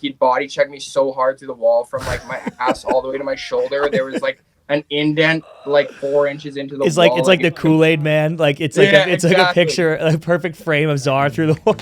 he'd body check me so hard through the wall from like my ass all the way to my shoulder. There was like an indent like 4 inches into the it's wall. Like it's like the Kool-Aid man. Like it's like it's exactly. like a picture, a perfect frame of Zary through the wall.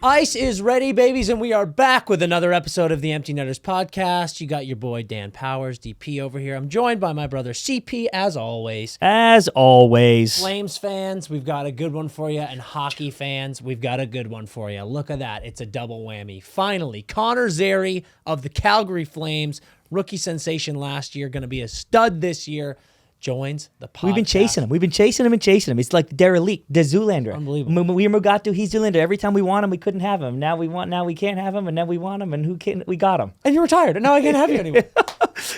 Ice is ready, babies, and we are back with another episode of the Empty Netters podcast. You got your boy Dan Powers, DP, over here. I'm joined by my brother CP, as always. As always. Flames fans, we've got a good one for you, and hockey fans, we've got a good one for you. Look at that. It's a double whammy. Finally, Connor Zary of the Calgary Flames, rookie sensation last year, going to be a stud this year, joins the podcast. We've been chasing him. It's like derelict, the Zoolander. Unbelievable. We got to, he's Zoolander. Every time we want him, we couldn't have him. Now we can't have him, and now we want him, and we got him. And you're retired, and now I can't have you anymore.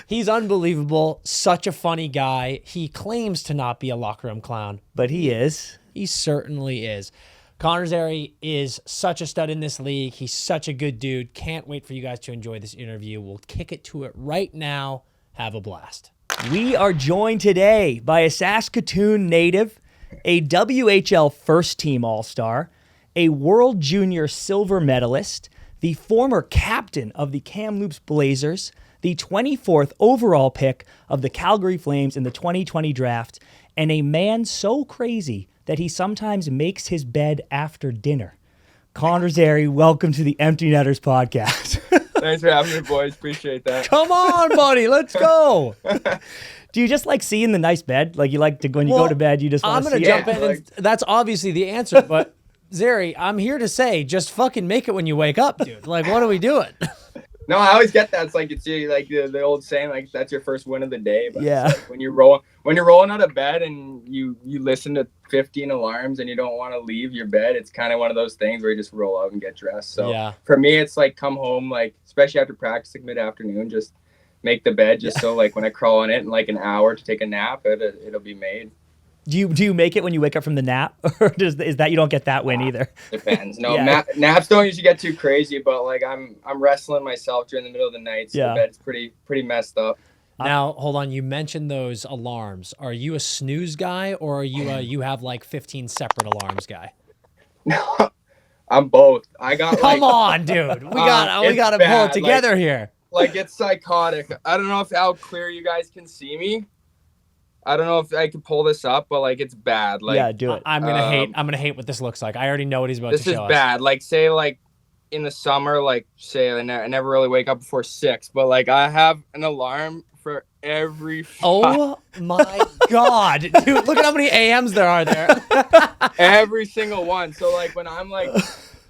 He's unbelievable. Such a funny guy. He claims to not be a locker room clown, but he is. He certainly is. Connor Zary is such a stud in this league. He's such a good dude. Can't wait for you guys to enjoy this interview. We'll kick it to it right now. Have a blast. We are joined today by a Saskatoon native, a WHL first-team All-Star, a World Junior silver medalist, the former captain of the Kamloops Blazers, the 24th overall pick of the Calgary Flames in the 2020 draft, and a man so crazy that he sometimes makes his bed after dinner. Connor Zary, welcome to the Empty Netters podcast. Thanks for having me, boys. Appreciate that. Come on, buddy. Let's go. Do you just like seeing the nice bed? Like you like to, when you go to bed, you just want to see it? I'm going to jump in. And that's obviously the answer, but Zary, I'm here to say, just fucking make it when you wake up, dude. Like, what are we doing? No, I always get that. It's like like the old saying, like that's your first win of the day. But yeah. Like when you're rolling out of bed and you listen to 15 alarms and you don't want to leave your bed, it's kind of one of those things where you just roll out and get dressed. So yeah. For me, it's like come home, like especially after practice, like mid-afternoon, just make the bed just so like when I crawl in it in like an hour to take a nap, it'll be made. Do you make it when you wake up from the nap, or is that you don't get that win either? Depends. No, naps don't usually get too crazy, but like I'm wrestling myself during the middle of the night, so the bed's pretty messed up. Now, hold on. You mentioned those alarms. Are you a snooze guy, or are you you have like 15 separate alarms guy? No, I'm both. I got. Come on, dude. We got to pull it together here. Like it's psychotic. I don't know how clear you guys can see me. I don't know if I can pull this up, but like it's bad. Like yeah, do it. I'm gonna hate what this looks like. I already know what he's about to show us. This is bad. Like say like in the summer, like say I never really wake up before 6, but like I have an alarm for every. Oh my god, dude! Look at how many AMs there are there. Every single one. So like when I'm like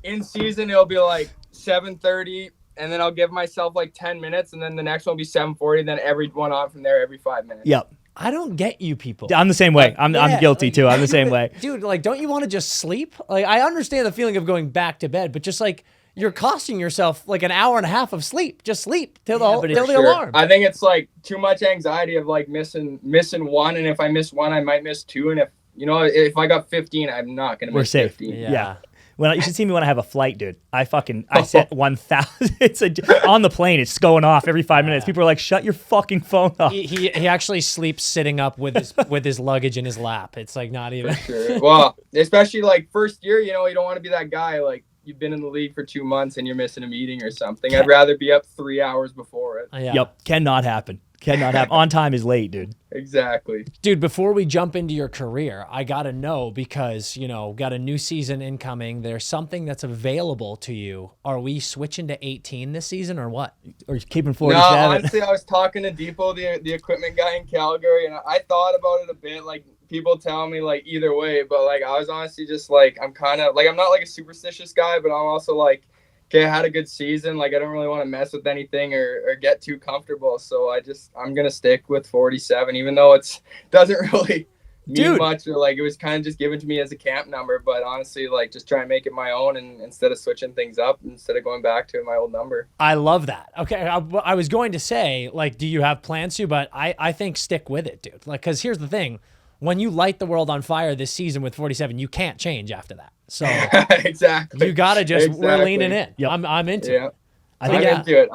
in season, it'll be like 7:30. And then I'll give myself like 10 minutes, and then the next one will be 7:40. Then every one on from there every 5 minutes. Yep. I don't get you people. I'm the same way. I'm guilty too. I'm the same way. Dude, like, don't you want to just sleep? Like, I understand the feeling of going back to bed, but just like you're costing yourself like an hour and a half of sleep. Just sleep till the alarm. I think it's like too much anxiety of like missing one, and if I miss one, I might miss two, and if I got 15, I'm not gonna miss 15. Yeah. Well, you should see me when I have a flight, dude. I set 1,000. It's on the plane. It's going off every 5 minutes. People are like, "Shut your fucking phone off." He actually sleeps sitting up with his luggage in his lap. It's like not even. For sure. Well, especially like first year, you don't want to be that guy like you've been in the league for 2 months and you're missing a meeting or something. I'd rather be up 3 hours before it. Yeah. Yep, cannot happen. On time is late, dude. Exactly. Dude, before we jump into your career, I got to know because, got a new season incoming. There's something that's available to you. Are we switching to 18 this season or what? Or keeping 47? No, honestly, I was talking to Depot, the equipment guy in Calgary, and I thought about it a bit. Like, people tell me, like, either way, but, like, I was honestly just, like, I'm kind of, like, I'm not, like, a superstitious guy, but I'm also, like, okay, I had a good season. Like, I don't really want to mess with anything or get too comfortable. So I'm going to stick with 47, even though it doesn't really mean much. Or like, it was kind of just given to me as a camp number. But honestly, like, just try and make it my own. And instead of switching things up, instead of going back to my old number. I love that. Okay. I was going to say, like, do you have plans to? But I think stick with it, dude. Like, because here's the thing. When you light the world on fire this season with 47, you can't change after that. So exactly. You got to just, we're leaning in. Yep. I'm into it. I think I'm into it.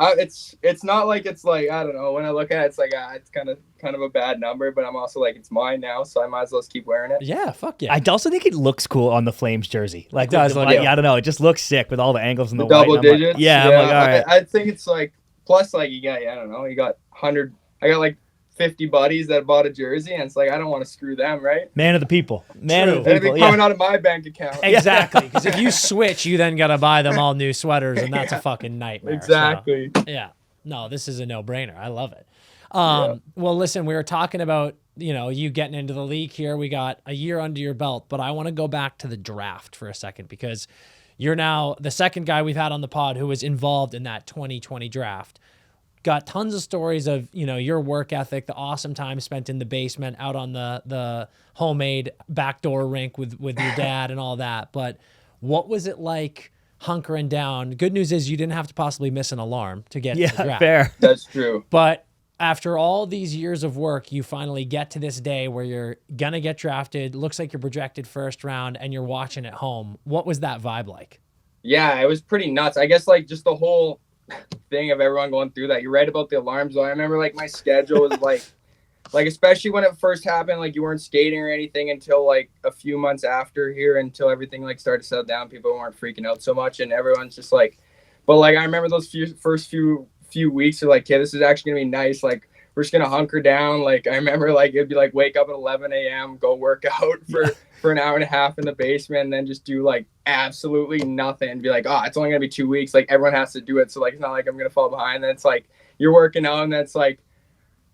It's not like it's like, I don't know. When I look at it, it's like it's kind of a bad number, but I'm also like, it's mine now, so I might as well just keep wearing it. Yeah, fuck yeah. I also think it looks cool on the Flames jersey. Like, Does look good. I don't know. It just looks sick with all the angles and the, The white. double And I'm like, digits. yeah, I'm like, all right. I think it's like, plus like you got, I don't know, you got 100. I got like 50 buddies that bought a jersey, and it's like, I don't want to screw them, right? Man of the people. Man True. of the It'd people. be coming out of my bank account. Exactly, because if you switch, you then gotta buy them all new sweaters, and that's a fucking nightmare. Exactly. So, yeah. No, this is a no-brainer. I love it. Well, listen, we were talking about, you getting into the league here. We got a year under your belt, but I want to go back to the draft for a second because you're now the second guy we've had on the pod who was involved in that 2020 draft. Got tons of stories of, your work ethic, the awesome time spent in the basement, out on the homemade backdoor rink with your dad and all that. But what was it like hunkering down? Good news is you didn't have to possibly miss an alarm to get to the draft. Fair. That's true. But after all these years of work, you finally get to this day where you're going to get drafted. Looks like you're projected first round and you're watching at home. What was that vibe like? Yeah, it was pretty nuts. I guess like just the whole thing of everyone going through that. You're right about the alarms though. I remember like my schedule was like especially when it first happened, like you weren't skating or anything until like a few months after here, until everything like started to settle down. People weren't freaking out so much, and everyone's just like, but like I remember those first few weeks are like, okay, this is actually gonna be nice. Like we're just gonna hunker down. Like I remember like it'd be like wake up at 11 a.m., go work out for an hour and a half in the basement, and then just do like absolutely nothing and be like, oh, it's only gonna be 2 weeks. Like everyone has to do it, so like it's not like I'm gonna fall behind. Then it's like you're working out, and that's like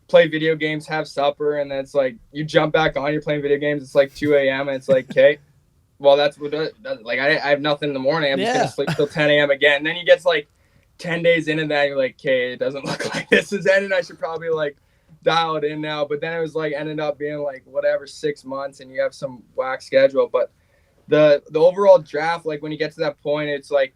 play video games, have supper, and then it's like you jump back on, you're playing video games, it's like 2 a.m. and it's like, okay, well that's what like I have nothing in the morning, I'm just gonna sleep till 10 a.m. again. And then you get to like 10 days into that, you're like, okay, it doesn't look like this is ending, I should probably like dial it in now. But then it was like ended up being like whatever 6 months, and you have some whack schedule. But the overall draft, like when you get to that point, it's like,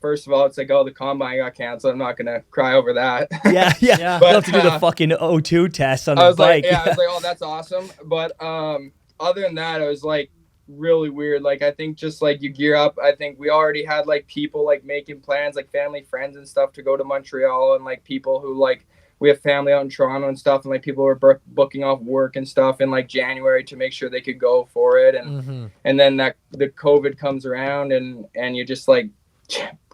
first of all, it's like, oh, the combine got canceled. I'm not gonna cry over that. Yeah. But You'll have to do the fucking O2 test on the Like, bike. I was like, oh, that's awesome. But other than that, it was like really weird. Like I think just like you gear up. I think we already had like people like making plans, like family, friends, and stuff to go to Montreal, and like people who like we have family out in Toronto and stuff, and like people were booking off work and stuff in like January to make sure they could go for it. And and then that the COVID comes around, and you just like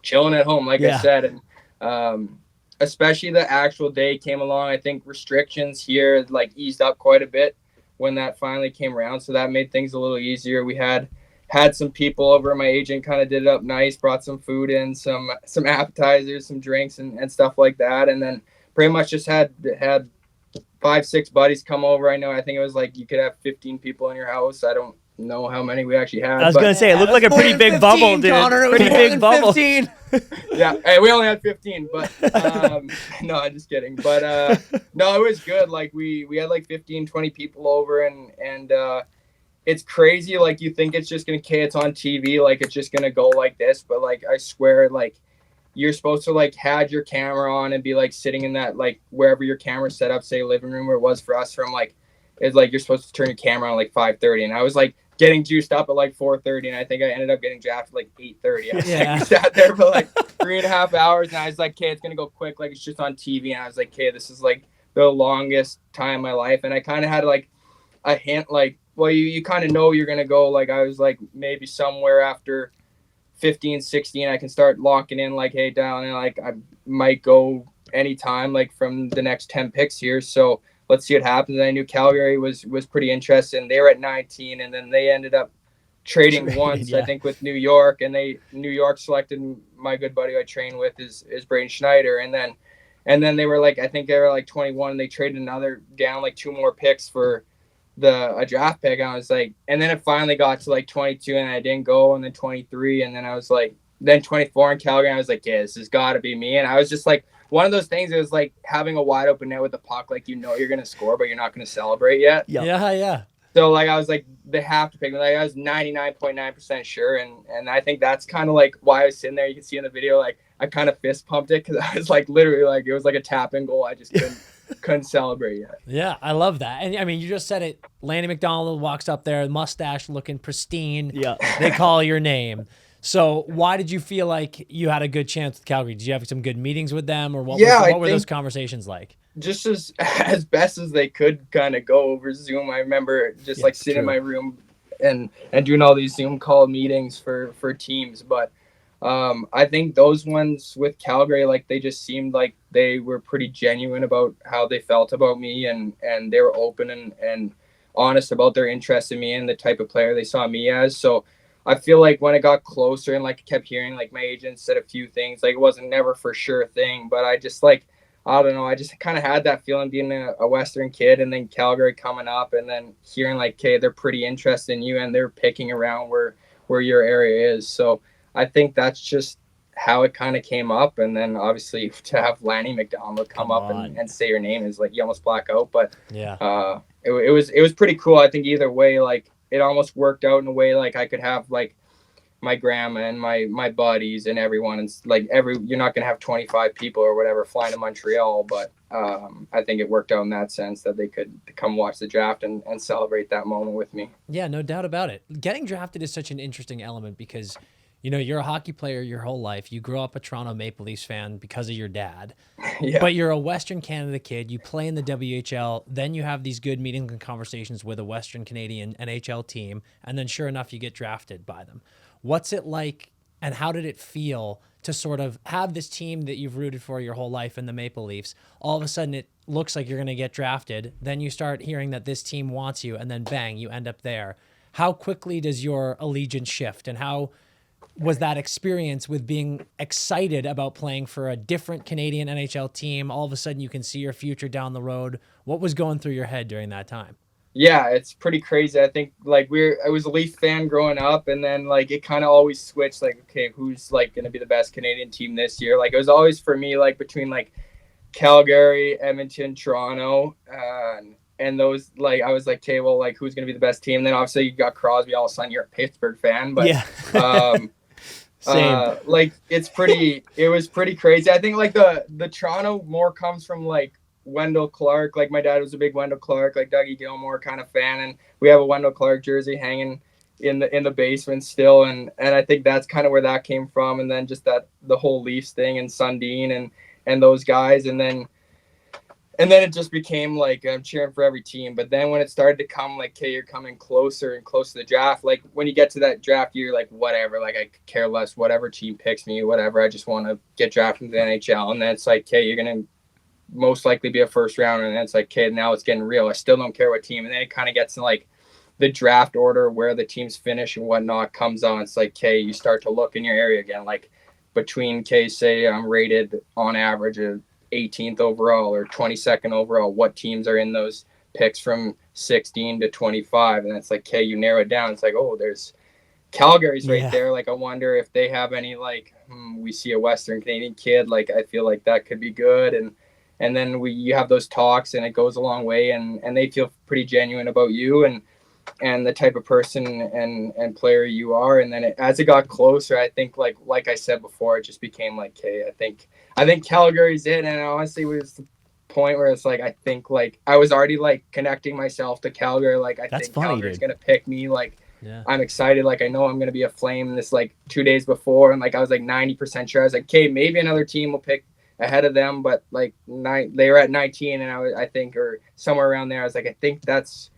chilling at home, like I said. And especially the actual day came along, I think restrictions here like eased up quite a bit when that finally came around, so that made things a little easier. We had some people over. My agent kind of did it up nice, brought some food in, some appetizers, some drinks, and stuff like that. And then pretty much just had 5-6 buddies come over. I think it was like you could have 15 people in your house. I don't know how many we actually had. I was gonna say it looked like a pretty big bubble, dude. Connor, pretty big bubble. 15. Yeah, hey, we only had 15, but no, I'm just kidding. But no, it was good. Like we had like 15-20 people over, and it's crazy. Like you think it's just gonna it's on TV, like it's just gonna go like this, but like I swear, like you're supposed to like had your camera on and be like sitting in that like wherever your camera set up, say living room where it was for us, from like it's like you're supposed to turn your camera on like 5:30, and I was like getting juiced up at like 4:30, and I think I ended up getting drafted like 8:30. I sat there for like 3.5 hours, and I was like, okay, it's gonna go quick, like it's just on TV. And I was like, okay, this is like the longest time in my life. And I kind of had like a hint, like, well, you kind of know you're gonna go. Like I was like maybe somewhere after 15, 16, I can start locking in like, hey, down, and like I might go anytime like from the next 10 picks here. So let's see what happens. And I knew Calgary was pretty interested, and they were at 19, and then they ended up trading once, I think, with New York, and New York selected my good buddy who I train with is Braden Schneider, and then they were like, I think they were like 21, and they traded another down like 2 more picks for a draft pick. And I was like, and then it finally got to like 22, and I didn't go, and then 23, and then I was like, then 24 in Calgary, and I was like, yeah, this has got to be me. And I was just like, one of those things, it was like having a wide open net with the puck, like you're going to score, but you're not going to celebrate yet. Yeah. So like I was like, they have to pick me. Like I was 99.9% sure, and I think that's kind of like why I was sitting there. You can see in the video, like I kind of fist pumped it because I was like literally like it was like a tap in goal. I just couldn't celebrate yet. Yeah, I love that. And I mean, you just said it. Lanny McDonald walks up there, mustache looking pristine. Yeah, they call your name. So why did you feel like you had a good chance with Calgary? Did you have some good meetings with them, or what were those conversations like? Just as best as they could kind of go over Zoom. I remember just like sitting in my room and doing all these Zoom call meetings for teams. But I think those ones with Calgary, like they just seemed like they were pretty genuine about how they felt about me, and they were open and honest about their interest in me and the type of player they saw me as. So I feel like when it got closer and like I kept hearing like my agent said a few things, like it wasn't never for sure thing, but I just like, I don't know, I just kind of had that feeling being a Western kid, and then Calgary coming up, and then hearing like, okay, they're pretty interested in you and they're picking around where your area is. So I think that's just how it kind of came up. And then obviously to have Lanny McDonald come up and say your name is like, you almost black out. But it was pretty cool. I think either way, like it almost worked out in a way like I could have like my grandma and my buddies and everyone, and like you're not gonna have 25 people or whatever flying to Montreal, but I think it worked out in that sense that they could come watch the draft and celebrate that moment with me. Yeah, no doubt about it. Getting drafted is such an interesting element because you're a hockey player your whole life. You grew up a Toronto Maple Leafs fan because of your dad. But you're a Western Canada kid. You play in the WHL. Then you have these good meetings and conversations with a Western Canadian NHL team. And then sure enough, you get drafted by them. What's it like, and how did it feel to sort of have this team that you've rooted for your whole life in the Maple Leafs? All of a sudden, it looks like you're going to get drafted. Then you start hearing that this team wants you, and then bang, you end up there. How quickly does your allegiance shift, and how was that experience with being excited about playing for a different Canadian NHL team? All of a sudden, you can see your future down the road. What was going through your head during that time? Yeah, it's pretty crazy. I think like I was a Leaf fan growing up, and then like it kind of always switched. Like, okay, who's like going to be the best Canadian team this year? Like it was always for me like between like Calgary, Edmonton, Toronto, and those like I was like, okay, well, like who's going to be the best team? And then obviously you got Crosby. All of a sudden you're a Pittsburgh fan, but like it was pretty crazy. I think like the Toronto more comes from like Wendell Clark. Like my dad was a big Wendell Clark, like Dougie Gilmore kind of fan, and we have a Wendell Clark jersey hanging in the basement still, and I think that's kind of where that came from. And then just that the whole Leafs thing and Sundin and those guys, and then it just became like I'm cheering for every team. But then when it started to come like, okay, you're coming closer and closer to the draft, like when you get to that draft, you're like, whatever, like I care less, whatever team picks me, whatever, I just want to get drafted into the NHL. And then it's like, okay, you're gonna most likely be a first rounder, and then it's like, okay, now it's getting real. I still don't care what team. And then it kind of gets in like the draft order where the teams finish and whatnot comes on. It's like, okay, you start to look in your area again, like between say I'm rated on average a 18th overall or 22nd overall, what teams are in those picks from 16 to 25, and it's like, okay, you narrow it down. It's like, oh, there's Calgary's right there. Like I wonder if they have any like we see a Western Canadian kid, like I feel like that could be good. And then you have those talks, and it goes a long way, and they feel pretty genuine about you and the type of person and player you are. And then as it got closer, I think like I said before, it just became like, hey, I think Calgary's it. And honestly, it was the point where it's like, I think like I was already like connecting myself to Calgary. Like I think Calgary's going to pick me. Like I'm excited. Like I know I'm going to be a Flame this like 2 days before. And like, I was like 90% sure. I was like, okay, maybe another team will pick ahead of them, but like they were at 19, and I think, or somewhere around there, I was like, I think that's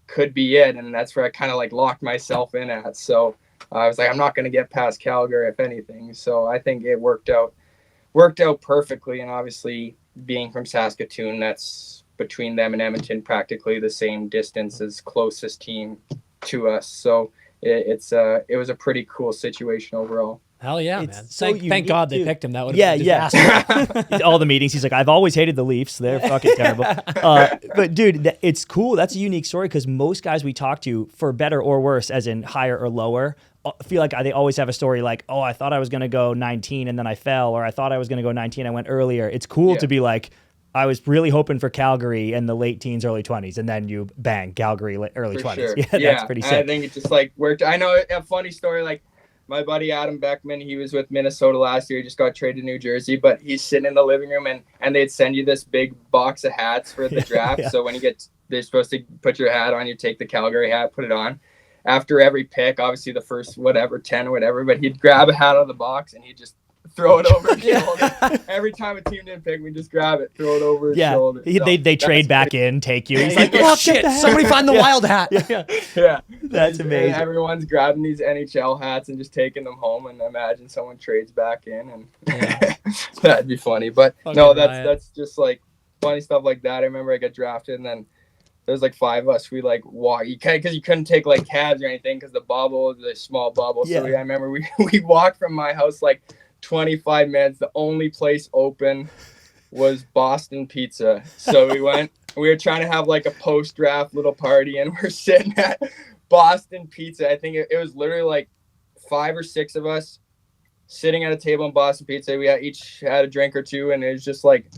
could be it. And that's where I kind of like locked myself in at. So I was like, I'm not going to get past Calgary if anything. So I think it worked out perfectly. And obviously being from Saskatoon, that's between them and Edmonton, practically the same distance as closest team to us. So it was a pretty cool situation overall. Hell yeah, man. Thank God they picked him. That would have been a disaster. All the meetings, he's like, I've always hated the Leafs. They're fucking terrible. But dude, it's cool. That's a unique story because most guys we talk to, for better or worse, as in higher or lower, feel like they always have a story like, oh, I thought I was going to go 19 and then I fell, or I thought I was going to go 19, I went earlier. It's cool to be like, I was really hoping for Calgary in the late teens, early 20s, and then you bang, Calgary early 20s. Sure. Yeah, that's pretty sick. I think it just like worked. I know a funny story, like my buddy Adam Beckman, he was with Minnesota last year. He just got traded to New Jersey, but he's sitting in the living room and they'd send you this big box of hats for the draft. So when they're supposed to put your hat on, you take the Calgary hat, put it on. after every pick, obviously the first 10 or whatever, but he'd grab a hat out of the box and he'd just throw it over his shoulder. Every time a team didn't pick me, just grab it, throw it over his shoulder. So they trade back in, take you. He's like, oh shit, somebody find the wild hat. Yeah. That's amazing. And everyone's grabbing these NHL hats and just taking them home, and imagine someone trades back in, and that'd be funny. But no, that's just like funny stuff like that. I remember I got drafted, and then there's like 5 of us. We like walk. You can't, because you couldn't take like cabs or anything because the bubble is a small bubble. So I remember we walked from my house like 25 minutes. The only place open was Boston Pizza. So we went. We were trying to have like a post-draft little party, and we're sitting at Boston Pizza. I think it was literally like 5 or 6 of us sitting at a table in Boston Pizza. We each had a drink or two, and it was just like,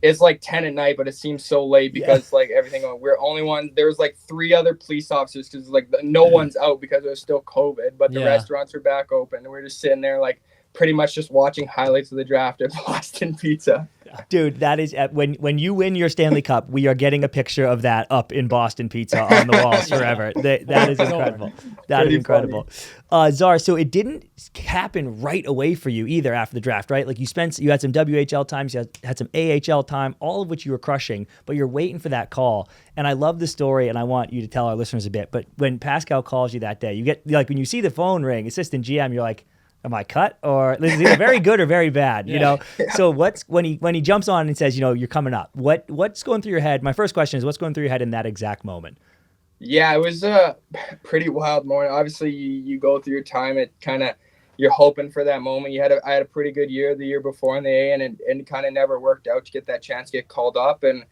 it's like 10 at night, but it seems so late because like everything, we're only one. There was like 3 other police officers because like no one's out because it was still COVID, but the restaurants were back open, and we're just sitting there like pretty much just watching highlights of the draft at Boston Pizza. Dude, that is when you win your Stanley Cup, we are getting a picture of that up in Boston Pizza on the walls forever. That is incredible. That is incredible. Zar, so it didn't happen right away for you either after the draft, right? Like you had some WHL times, you had some AHL time, all of which you were crushing, but you're waiting for that call. And I love the story, and I want you to tell our listeners a bit. But when Pascal calls you that day, you get like when you see the phone ring, assistant GM, you're like, am I cut? Or this is either very good or very bad, you know? So what's when he jumps on and says, you're coming up, what's going through your head? My first question is, what's going through your head in that exact moment? Yeah, it was a pretty wild morning. Obviously you go through your time, it kind of, you're hoping for that moment. I had a pretty good year the year before in the A, and it kind of never worked out to get that chance to get called up, and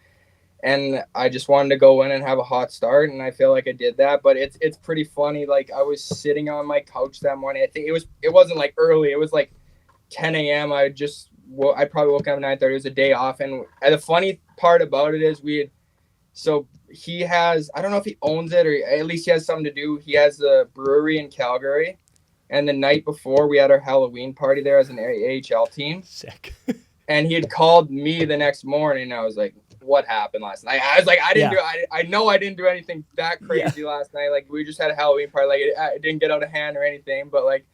I just wanted to go in and have a hot start, and I feel like I did that. But it's pretty funny. Like I was sitting on my couch that morning. I think it wasn't like early. It was like 10 a.m. I probably woke up at 9:30. It was a day off, and the funny part about it is he has, I don't know if he owns it or at least he has something to do. He has a brewery in Calgary, and the night before we had our Halloween party there as an AHL team. Sick. And he had called me the next morning, and I was like, what happened last night? I was like, I didn't do anything that crazy last night. Like we just had a Halloween party. Like it didn't get out of hand or anything, but like,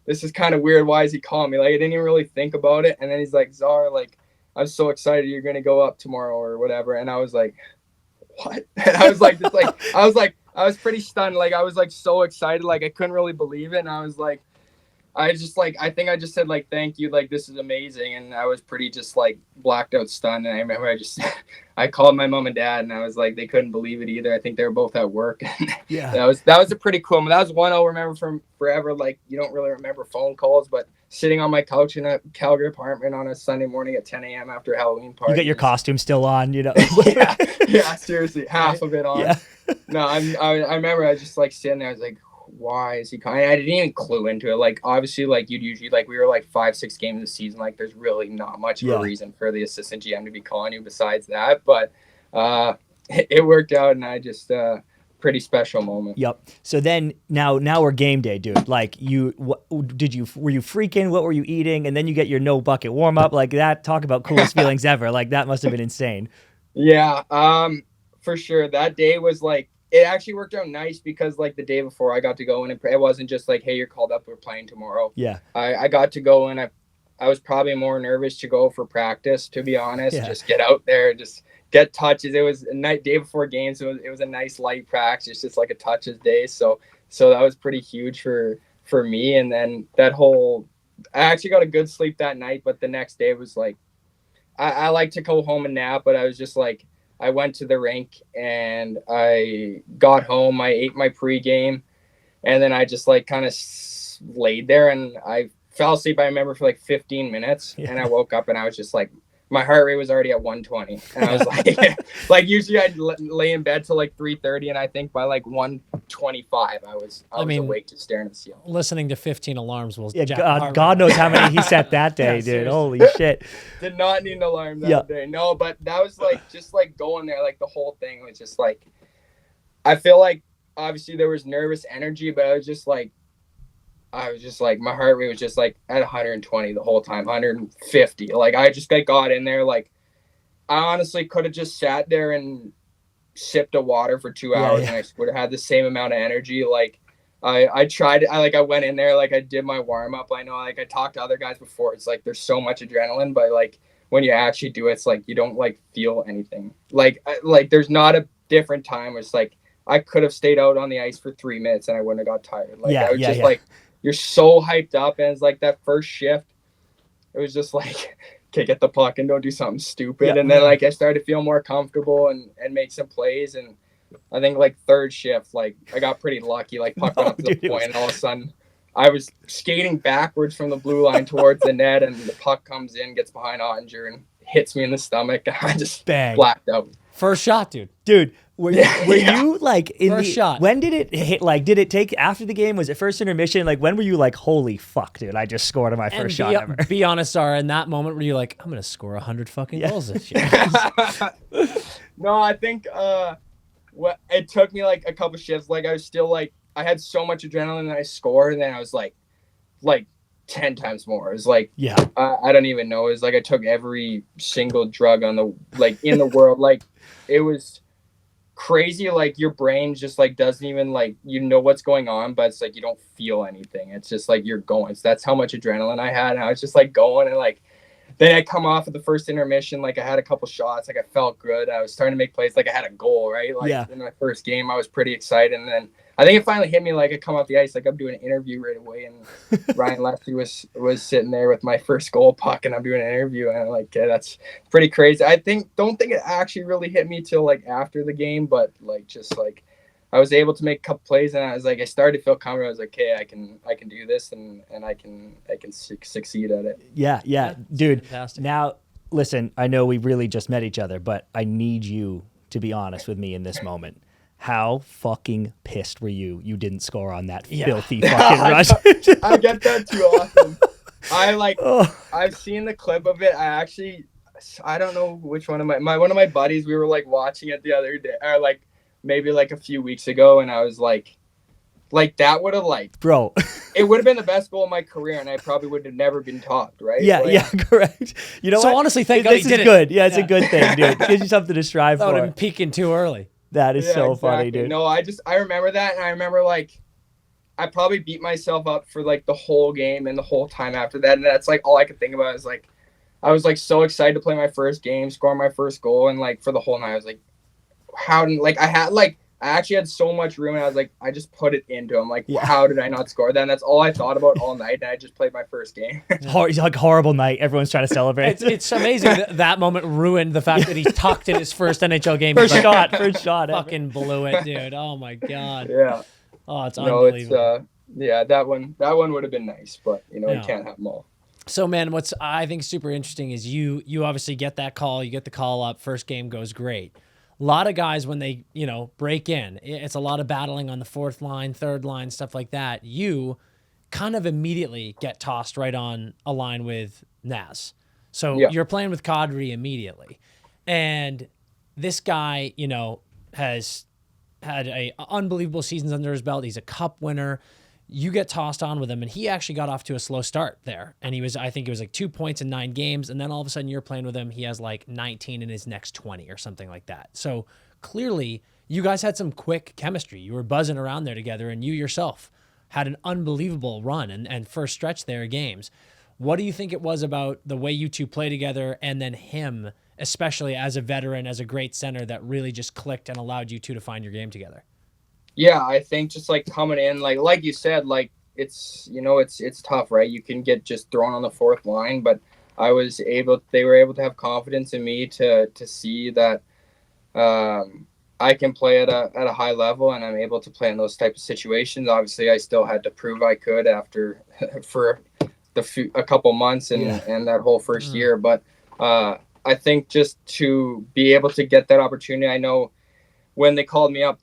this is kind of weird. Why is he calling me? Like I didn't even really think about it. And then he's like, Zara, like, I'm so excited you're going to go up tomorrow or whatever. And I was like, what? And I was like, I was pretty stunned. Like I was like so excited. Like I couldn't really believe it. And I was like, I think I just said like, thank you. Like, this is amazing. And I was pretty just like blacked out stunned. And I remember I called my mom and dad, and I was like, they couldn't believe it either. I think they were both at work. That was a pretty cool moment. That was one I'll remember from forever. Like you don't really remember phone calls, but sitting on my couch in a Calgary apartment on a Sunday morning at 10 a.m. after a Halloween party. You got your costume still on, you know? yeah, seriously. Half of it on. Yeah. No, I remember I was just like sitting there. I was like, why is he calling? I didn't even clue into it. Like obviously, like you'd usually like we were like 5-6 games of the season. Like there's really not much of a reason for the assistant GM to be calling you besides that. But it worked out, and I just pretty special moment. Yep. So then now we're game day, dude. Like were you freaking? What were you eating? And then you get your no bucket warm up like that. Talk about coolest feelings ever. Like that must have been insane. Yeah. For sure. That day was like. It actually worked out nice because like the day before I got to go in and it wasn't just like, hey, you're called up, we're playing tomorrow. Yeah. I got to go in. I was probably more nervous to go for practice, to be honest. Just get out there, just get touches. It was a day before games. So it was a nice light practice, just like a touches day. So that was pretty huge for me. And then I actually got a good sleep that night, but the next day was like, I like to go home and nap, but I was just like, I went to the rink and I got home. I ate my pregame, and then I just like kind of laid there and I fell asleep. I remember for like 15 minutes, and I woke up and I was just like, my heart rate was already at 120, and I was like, like usually I'd lay in bed till like 3:30, and I think by like 1:25 I was awake just staring at the ceiling. Listening to 15 alarms will God knows how many he set that day, dude. Holy shit! Did not need an alarm that day. No, but that was like just like going there. Like the whole thing was just like, I feel like obviously there was nervous energy, but I was just like my heart rate was just like at 120 the whole time, 150. Like I just got in there. Like I honestly could have just sat there and sipped a water for 2 hours and I would have had the same amount of energy. Like I tried. I went in there, like I did my warm up. I know, like I talked to other guys before. It's like there's so much adrenaline, but like when you actually do it, it's like you don't like feel anything. Like there's not a different time where it's like I could have stayed out on the ice for 3 minutes and I wouldn't have got tired. Like I was just like, you're so hyped up, and it's like that first shift. It was just like, okay, get the puck and don't do something stupid. And then like I started to feel more comfortable and make some plays. And I think like third shift, like I got pretty lucky. Like puck went up to the point, and all of a sudden I was skating backwards from the blue line towards the net, and the puck comes in, gets behind Ottinger, and hits me in the stomach. And I just blacked out. First shot, dude. Dude, were you like in first shot? When did it hit? Like, did it take after the game? Was it first intermission? Like, when were you like, holy fuck, dude, I just scored on my first shot ever? Be honest, Zara, in that moment were you like, I'm gonna score 100 fucking goals this year? No, I think it took me like a couple shifts. Like I was still like, I had so much adrenaline and I scored, and then I was like 10 times more. It was like, I don't even know. It was like I took every single drug on the in the world. Like it was crazy. Like your brain just like doesn't even like, you know what's going on, but it's like you don't feel anything. It's just like you're going. So that's how much adrenaline I had. And I was just like going, and like then I come off of the first intermission. Like I had a couple shots. Like I felt good. I was starting to make plays. Like I had a goal, right? Like in my first game, I was pretty excited. And then I think it finally hit me. Like I come off the ice, like I'm doing an interview right away, and Ryan Lefty was sitting there with my first goal puck, and I'm doing an interview, and I'm like, yeah, that's pretty crazy. Don't think it actually really hit me till like after the game, but like just like I was able to make a couple plays, and I was like, I started to feel confident. I was like, hey, I can do this, and I can succeed at it. Yeah, dude. Fantastic. Now, listen, I know we really just met each other, but I need you to be honest with me in this moment. How fucking pissed were you didn't score on that filthy fucking rush? I get that too often. I've seen the clip of it. I don't know which one of one of my buddies, we were like watching it the other day, or like maybe like a few weeks ago, and I was like that would have bro, it would have been the best goal of my career, and I probably would have never been topped, right? Yeah, correct. You know so what? honestly, thank God this he did is good. Yeah, it's a good thing, dude. Gives you something to strive That would for. have been peaking too early. That is so funny, dude. No, I remember that, and I remember like I probably beat myself up for like the whole game and the whole time after that, and that's like all I could think about is like I was like so excited to play my first game, score my first goal, and like for the whole night I was like, I actually had so much room, and I was like, I just put it into him. Like, how did I not score that? And that's all I thought about all night, and I just played my first game. It's like a horrible night. Everyone's trying to celebrate. It's amazing that moment ruined the fact that he tucked in his first NHL game. First shot. Fucking blew it, dude. Oh my God. Yeah. Oh, it's unbelievable. That one would have been nice, but you can't have them all. So man, what's I think super interesting is you obviously get that call, you get the call up, first game goes great. A lot of guys, when they, break in, it's a lot of battling on the fourth line, third line, stuff like that. You kind of immediately get tossed right on a line with Naz. So you're playing with Kadri immediately. And this guy, has had a unbelievable seasons under his belt. He's a cup winner. You get tossed on with him, and he actually got off to a slow start there. And I think it was like 2 points in 9 games, and then all of a sudden you're playing with him. He has like 19 in his next 20 or something like that. So clearly you guys had some quick chemistry. You were buzzing around there together, and you yourself had an unbelievable run and first stretch there of games. What do you think it was about the way you two play together, and then him, especially as a veteran, as a great center, that really just clicked and allowed you two to find your game together? Yeah, I think just like coming in, like you said, like it's tough, right? You can get just thrown on the fourth line, but they were able to have confidence in me to see that I can play at a high level, and I'm able to play in those types of situations. Obviously, I still had to prove I could for a couple months and that whole first year, but I think just to be able to get that opportunity, I know when they called me up,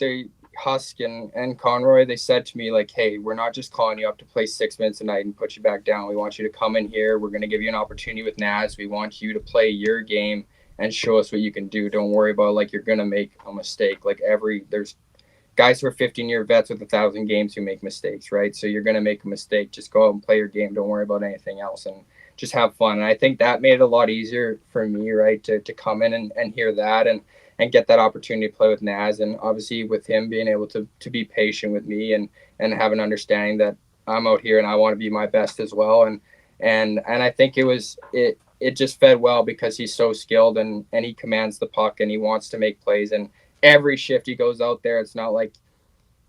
Husk and Conroy, they said to me like, hey, we're not just calling you up to play 6 minutes a night and put you back down. We want you to come in here. We're going to give you an opportunity with Naz. We want you to play your game and show us what you can do. Don't worry about like you're going to make a mistake. Like there's guys who are 15-year vets with 1,000 games who make mistakes, right? So you're going to make a mistake. Just go out and play your game. Don't worry about anything else and just have fun. And I think that made it a lot easier for me, right, to come in and hear that. get that opportunity to play with Naz. And obviously with him being able to be patient with me and have an understanding that I'm out here and I want to be my best as well. And I think it just fed well because he's so skilled and he commands the puck and he wants to make plays. And every shift he goes out there, it's not like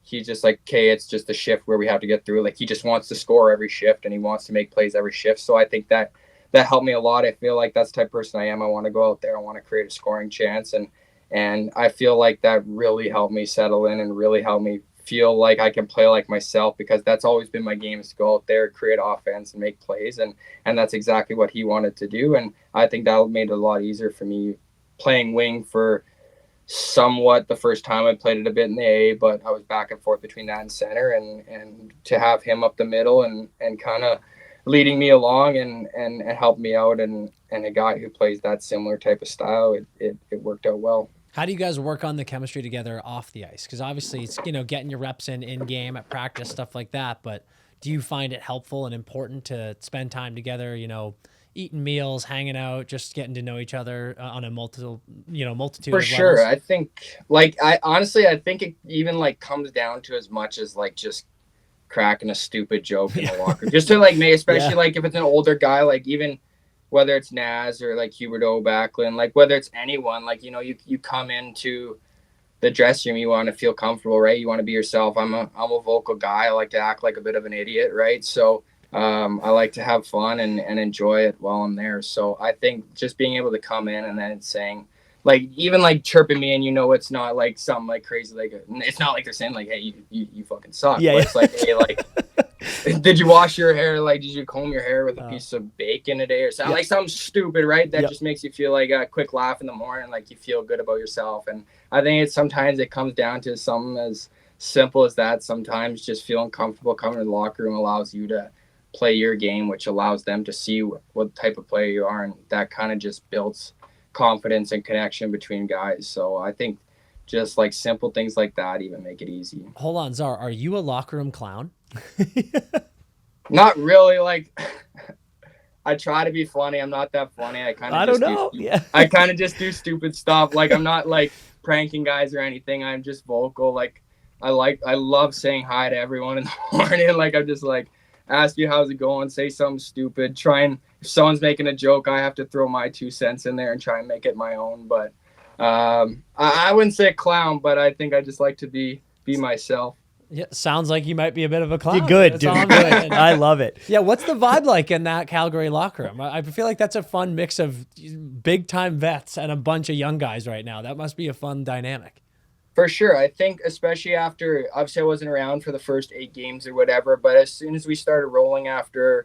he's just like, okay, it's just a shift where we have to get through. Like, he just wants to score every shift and he wants to make plays every shift. So I think that helped me a lot. I feel like that's the type of person I am. I want to go out there. I want to create a scoring chance. And I feel like that really helped me settle in and really helped me feel like I can play like myself, because that's always been my game, is to go out there, create offense and make plays. And that's exactly what he wanted to do. And I think that made it a lot easier for me playing wing for somewhat the first time. I played it a bit in the A, but I was back and forth between that and center, and to have him up the middle and kind of leading me along and help me out, and a guy who plays that similar type of style, it worked out well. How do you guys work on the chemistry together off the ice? Because obviously it's, getting your reps in game, at practice, stuff like that. But do you find it helpful and important to spend time together, eating meals, hanging out, just getting to know each other on a multitude For of sure. levels? I think I think it even like comes down to as much as like just cracking a stupid joke in the locker, just to like make, especially like if it's an older guy, like even whether it's Naz or like Huberdeau, Backlund, like whether it's anyone, like, you come into the dressing room, you want to feel comfortable, right? You want to be yourself. I'm a vocal guy. I like to act like a bit of an idiot, right? So I like to have fun and enjoy it while I'm there. So I think just being able to come in and then saying, like, even like chirping me, and it's not like something like crazy, like it's not like they're saying like, hey, you fucking suck. Yeah, but it's like, hey, like, did you wash your hair? Like, did you comb your hair with a piece of bacon today or something? Like something stupid, right? That just makes you feel like a quick laugh in the morning, like you feel good about yourself. And I think sometimes it comes down to something as simple as that. Sometimes just feeling comfortable coming to the locker room allows you to play your game, which allows them to see what type of player you are, and that kind of just builds confidence and connection between guys. So I think just like simple things like that even make it easy. Hold on, Zar, are you a locker room clown? Not really. Like, I try to be funny. I'm not that funny. I kind of just do stupid stuff. Like, I'm not like pranking guys or anything. I'm just vocal. Like, I love saying hi to everyone in the morning. Like, I'm just like, ask you how's it going, say something stupid, if someone's making a joke, I have to throw my 2 cents in there and try and make it my own. But I wouldn't say a clown, but I think I just like to be myself. Yeah, sounds like you might be a bit of a clown. You're good, That's dude. all I'm doing. I love it. Yeah, what's the vibe like in that Calgary locker room? I feel like that's a fun mix of big time vets and a bunch of young guys right now. That must be a fun dynamic. For sure. I think especially after, obviously I wasn't around for the first 8 games or whatever, but as soon as we started rolling after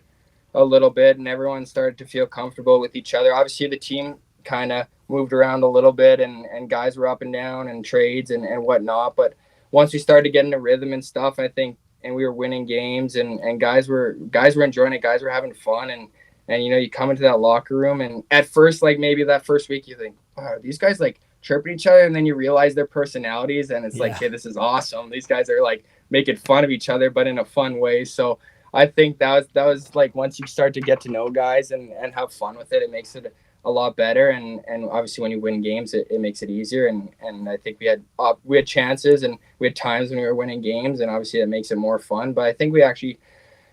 a little bit and everyone started to feel comfortable with each other, obviously the team kind of moved around a little bit and guys were up and down and trades and whatnot. But once we started getting a rhythm and stuff, I think, and we were winning games and guys were enjoying it, guys were having fun. And you come into that locker room and at first, like maybe that first week you think, oh, these guys like chirping each other, and then you realize their personalities and it's like, hey, this is awesome. These guys are like making fun of each other, but in a fun way. So I think that was like, once you start to get to know guys and have fun with it, it makes it a lot better. And obviously when you win games, it makes it easier. And I think we had chances and we had times when we were winning games, and obviously that makes it more fun. But I think we actually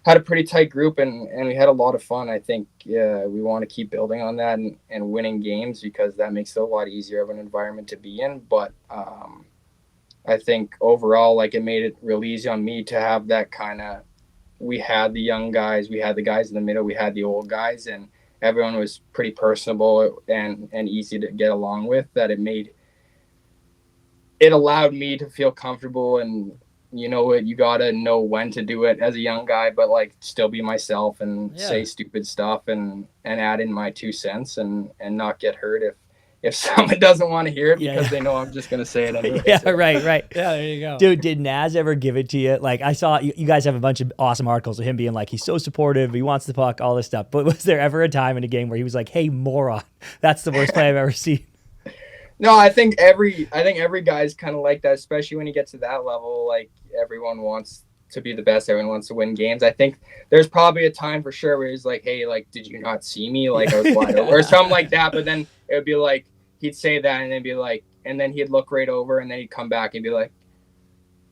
had a pretty tight group and we had a lot of fun. I think we want to keep building on that and winning games, because that makes it a lot easier of an environment to be in. But I think overall, like, it made it real easy on me to have that kind of, we had the young guys, we had the guys in the middle, we had the old guys, and everyone was pretty personable and easy to get along with, that it allowed me to feel comfortable. And you gotta know when to do it as a young guy, but like still be myself and say stupid stuff and add in my 2 cents and not get hurt if someone doesn't want to hear it because they know I'm just gonna say it anyway. Right. Yeah, there you go. Dude, did Naz ever give it to you? Like, I saw you guys have a bunch of awesome articles of him being like, he's so supportive, he wants the puck, all this stuff. But was there ever a time in a game where he was like, hey, moron, that's the worst play I've ever seen? No, I think every guy's kind of like that, especially when you get to that level. Like, everyone wants to be the best. Everyone wants to win games. I think there's probably a time for sure where he's like, hey, like, did you not see me? Like, I was wide open or something like that. But then it would be like, he'd say that and then be like, and then he'd look right over, and then he'd come back and be like,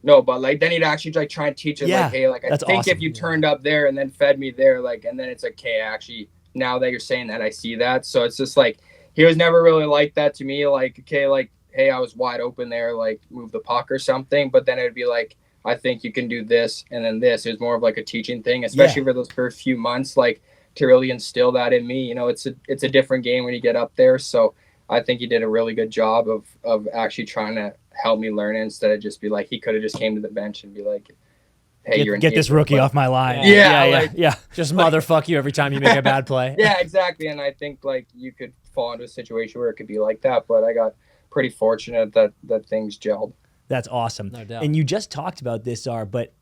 no, but like then he'd actually like try and teach it like, hey, like I think if you turned up there and then fed me there, like, and then it's like, okay, actually now that you're saying that, I see that. So it's just like he was never really like that to me, like, okay, like, hey, I was wide open there, like move the puck or something. But then it'd be like, I think you can do this and then this. It was more of like a teaching thing, especially for those first few months, like to really instill that in me. You know, it's a different game when you get up there. So I think he did a really good job of actually trying to help me learn it, instead of just be like, he could have just came to the bench and be like, hey, get this rookie off my line. Yeah. Just motherfuck you every time you make a bad play. Yeah, exactly. And I think like you could fall into a situation where it could be like that, but I got pretty fortunate that things gelled. That's awesome. No doubt. And you just talked about this, Zar, but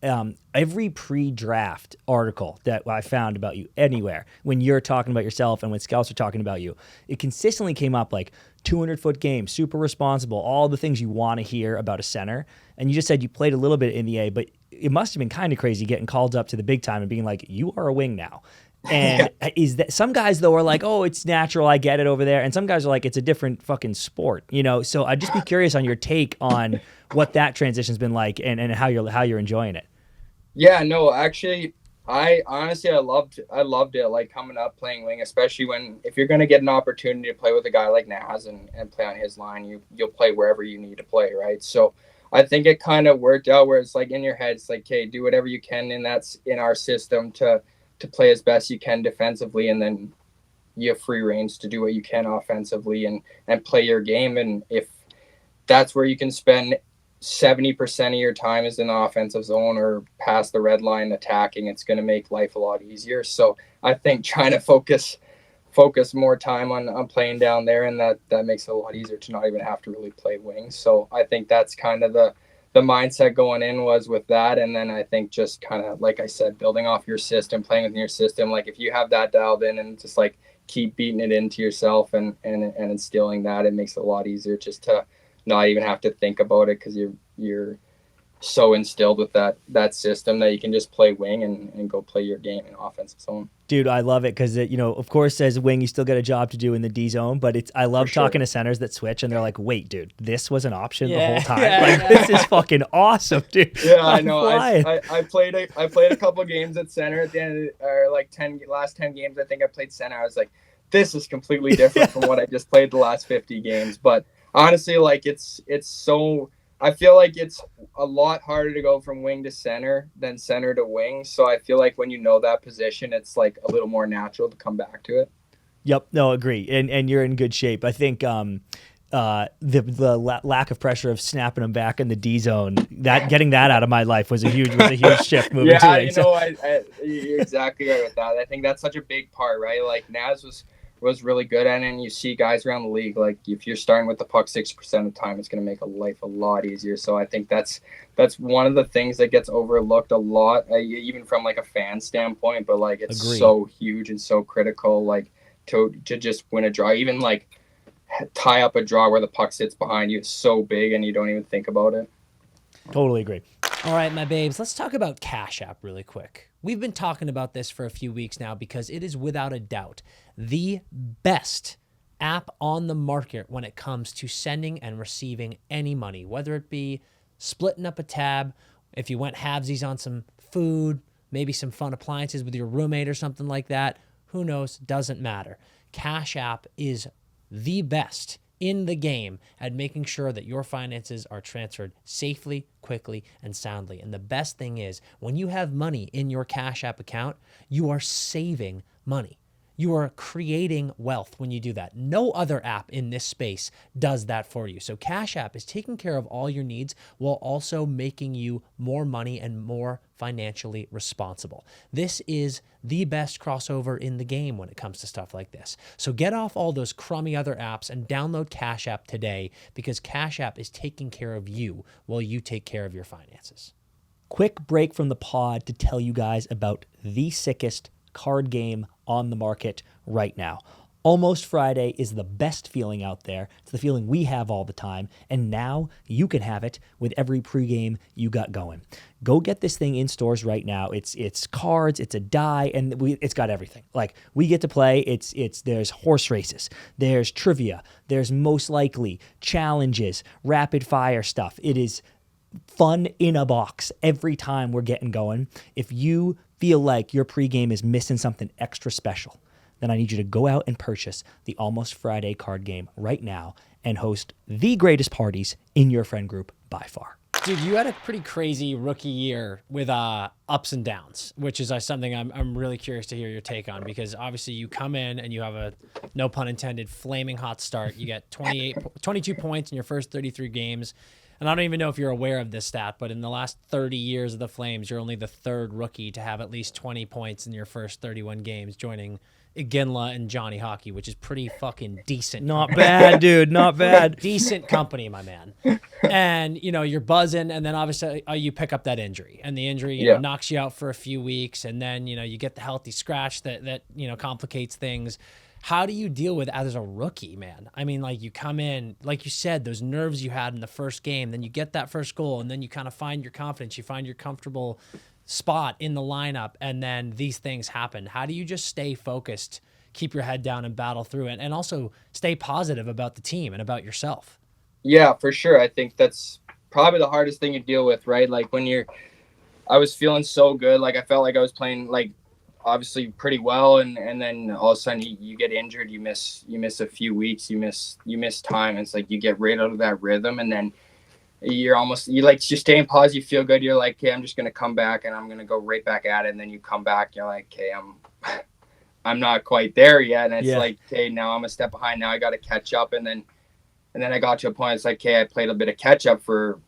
every pre-draft article that I found about you anywhere, when you're talking about yourself and when scouts are talking about you, it consistently came up like 200-foot game, super responsible, all the things you want to hear about a center. And you just said you played a little bit in the A, but it must have been kind of crazy getting called up to the big time and being like, you are a wing now. And is that some guys though are like, oh, it's natural, I get it over there, and some guys are like, it's a different fucking sport, you know. So I'd just be curious on your take on what that transition's been like and how you're enjoying it. Yeah, no, actually, I loved it, like coming up playing wing, especially if you're gonna get an opportunity to play with a guy like Naz and play on his line, you'll play wherever you need to play, right? So I think it kind of worked out where it's like in your head, it's like, okay, do whatever you can, and that's in our system to play as best you can defensively, and then you have free range to do what you can offensively and play your game. And if that's where you can spend 70% of your time is in the offensive zone or past the red line attacking, it's going to make life a lot easier. So I think trying to focus more time on playing down there, and that makes it a lot easier to not even have to really play wings. So I think that's kind of the mindset going in was with that. And then I think just kind of, like I said, building off your system, playing within your system. Like if you have that dialed in and just like keep beating it into yourself and instilling that, it makes it a lot easier just to not even have to think about it, because you're so instilled with that system that you can just play wing and go play your game in offensive zone. Dude, I love it because, you know, of course, as a wing, you still got a job to do in the D zone, but I love talking to centers that switch and they're like, wait, dude, this was an option the whole time. This is fucking awesome, dude. Yeah, I know. I played a couple games at center at the end of like last 10 games. I think I played center. I was like, this is completely different from what I just played the last 50 games. But honestly, like it's so, I feel like it's a lot harder to go from wing to center than center to wing. So I feel like when you know that position, it's like a little more natural to come back to it. Yep. No, agree. And you're in good shape. I think the lack of pressure of snapping them back in the D zone, getting that out of my life was a huge shift moving to it. Yeah, you know, you're exactly right with that. I think that's such a big part, right? Like Naz was really good at it, and you see guys around the league, like if you're starting with the puck 60% of the time, it's going to make life a lot easier. So I think that's one of the things that gets overlooked a lot, even from like a fan standpoint, but like it's so huge and so critical, like to just win a draw, even like tie up a draw where the puck sits behind you is so big and you don't even think about it. Totally agree. All right, my babes, let's talk about Cash App really quick. We've been talking about this for a few weeks now because it is without a doubt the best app on the market when it comes to sending and receiving any money, whether it be splitting up a tab, if you went halvesies on some food, maybe some fun appliances with your roommate or something like that. Who knows? Doesn't matter. Cash App is the best in the game at making sure that your finances are transferred safely, quickly, and soundly. And the best thing is, when you have money in your Cash App account, you are saving money. You are creating wealth when you do that. No other app in this space does that for you. So Cash App is taking care of all your needs while also making you more money and more financially responsible. This is the best crossover in the game when it comes to stuff like this. So get off all those crummy other apps and download Cash App today, because Cash App is taking care of you while you take care of your finances. Quick break from the pod to tell you guys about the sickest card game on the market right now. Almost Friday is the best feeling out there. It's the feeling we have all the time, and now you can have it with every pregame you got going. Go get this thing in stores right now. It's cards, it's a die, and it's got everything. Like, we get to play. There's horse races, there's trivia, there's most likely challenges, rapid fire stuff. It is fun in a box every time we're getting going. If you feel like your pregame is missing something extra special, then I need you to go out and purchase the Almost Friday card game right now and host the greatest parties in your friend group by far. Dude, you had a pretty crazy rookie year with ups and downs, which is something I'm really curious to hear your take on, because obviously you come in and you have a, no pun intended, flaming hot start. You get 22 points in your first 33 games. And I don't even know if you're aware of this stat, but in the last 30 years of the Flames, you're only the third rookie to have at least 20 points in your first 31 games, joining Iginla and Johnny Hockey, which is pretty fucking decent. Not bad, dude. Not bad. Decent company, my man. And, you're buzzing, and then obviously you pick up that injury. And the injury knocks you out for a few weeks, and then, you get the healthy scratch that complicates things. How do you deal with as a rookie, man? I mean, like, you come in, like you said, those nerves you had in the first game, then you get that first goal, and then you kind of find your confidence, you find your comfortable spot in the lineup, and then these things happen. How do you just stay focused, keep your head down, and battle through it, and also stay positive about the team and about yourself? Yeah, for sure. I think that's probably the hardest thing to deal with, right? Like, I was feeling so good. Like, I felt like I was playing, like, obviously pretty well, and then all of a sudden you get injured, you miss a few weeks, you miss time. It's like you get right out of that rhythm, and then you stay in pause, you feel good, you're like, okay, I'm just gonna come back and I'm gonna go right back at it, and then you come back, you're like, okay, I'm not quite there yet, and it's like, okay, now I'm a step behind, now I got to catch up, and then I got to a point, it's like, okay, I played a bit of catch up for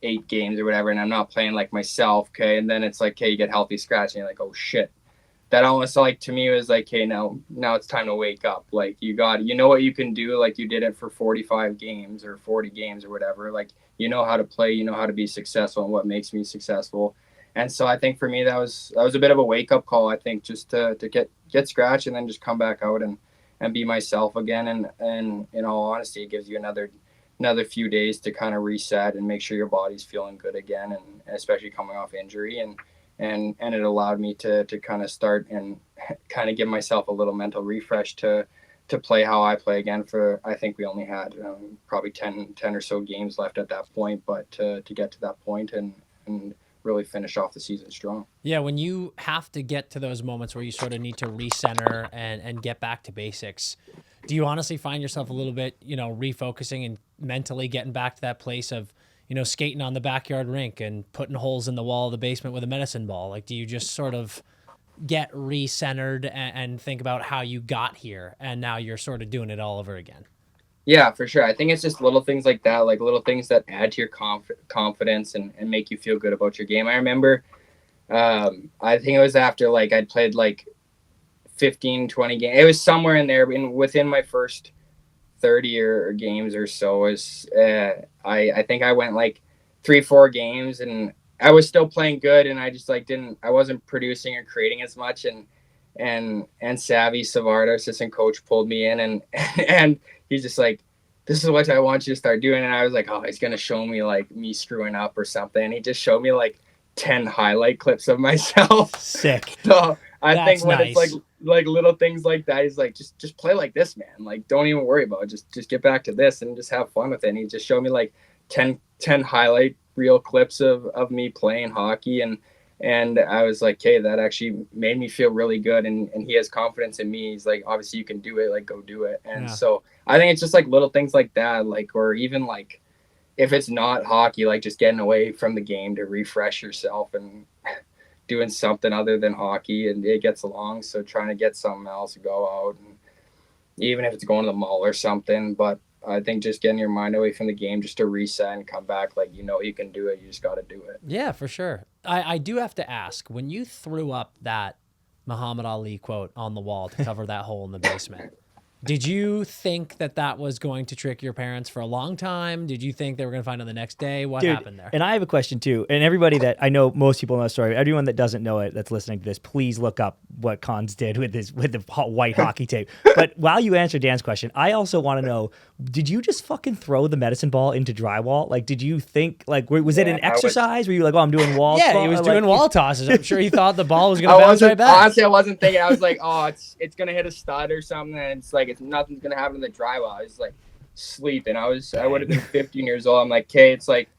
8 games or whatever, and I'm not playing like myself, okay, and then it's like, okay, you get healthy scratch, and you're like, oh shit. That almost, like, to me was like, hey, now it's time to wake up. Like, you know what you can do. Like, you did it for 45 games or 40 games or whatever. Like, you know how to play, you know how to be successful, and what makes me successful. And so I think for me, that was a bit of a wake up call, I think, just to get scratched and then just come back out and be myself again. And in all honesty, it gives you another few days to kind of reset and make sure your body's feeling good again, and especially coming off injury. And it allowed me to kind of start and kind of give myself a little mental refresh to play how I play again. For, I think we only had probably 10 or so games left at that point, but to get to that point and really finish off the season strong. Yeah, when you have to get to those moments where you sort of need to recenter and get back to basics, do you honestly find yourself a little bit, refocusing and mentally getting back to that place of, skating on the backyard rink and putting holes in the wall of the basement with a medicine ball? Like, do you just sort of get re-centered and think about how you got here, and now you're sort of doing it all over again? Yeah, for sure. I think it's just little things like that, like little things that add to your confidence and make you feel good about your game. I remember, I think it was after, like, I'd played like 15, 20 games. It was somewhere in there, within my first 30 or games or so. I think I went like 3-4 games, and I was still playing good, and I just I wasn't producing or creating as much, and Savvy Savard, our assistant coach, pulled me in and he's just like, this is what I want you to start doing. And I was like, oh, he's gonna show me like me screwing up or something. And he just showed me like 10 highlight clips of myself. Sick. So I think when nice. it's like little things like that, he's like, just play like this, man. Like, don't even worry about it. Just get back to this and just have fun with it. And he just showed me like 10 highlight reel clips of me playing hockey, and I was like, hey, that actually made me feel really good, and he has confidence in me. He's like, obviously you can do it, like, go do it. And so I think it's just like little things like that, like, or even like if it's not hockey, like just getting away from the game to refresh yourself and doing something other than hockey, and it gets along. So trying to get something else to go out, and even if it's going to the mall or something. But I think just getting your mind away from the game just to reset and come back, like, you can do it. You just got to do it. Yeah, for sure. I do have to ask, when you threw up that Muhammad Ali quote on the wall to cover that hole in the basement, did you think that was going to trick your parents for a long time? Did you think they were going to find out the next day? What happened there? And I have a question too. And everybody that I know, most people know the story, everyone that doesn't know it, that's listening to this, please look up what Cons did with the white hockey tape. But while you answer Dan's question, I also want to know: did you just fucking throw the medicine ball into drywall? Like, did you think like was it an exercise? Were you like, oh, I'm doing wall? Yeah, he was doing wall tosses. I'm sure he thought the ball was gonna bounce right back. Honestly, I wasn't thinking. I was like, oh, it's gonna hit a stud or something, and it's like nothing's gonna happen to the drywall. I was like sleeping. I would have been 15 years old. I'm like, okay, it's like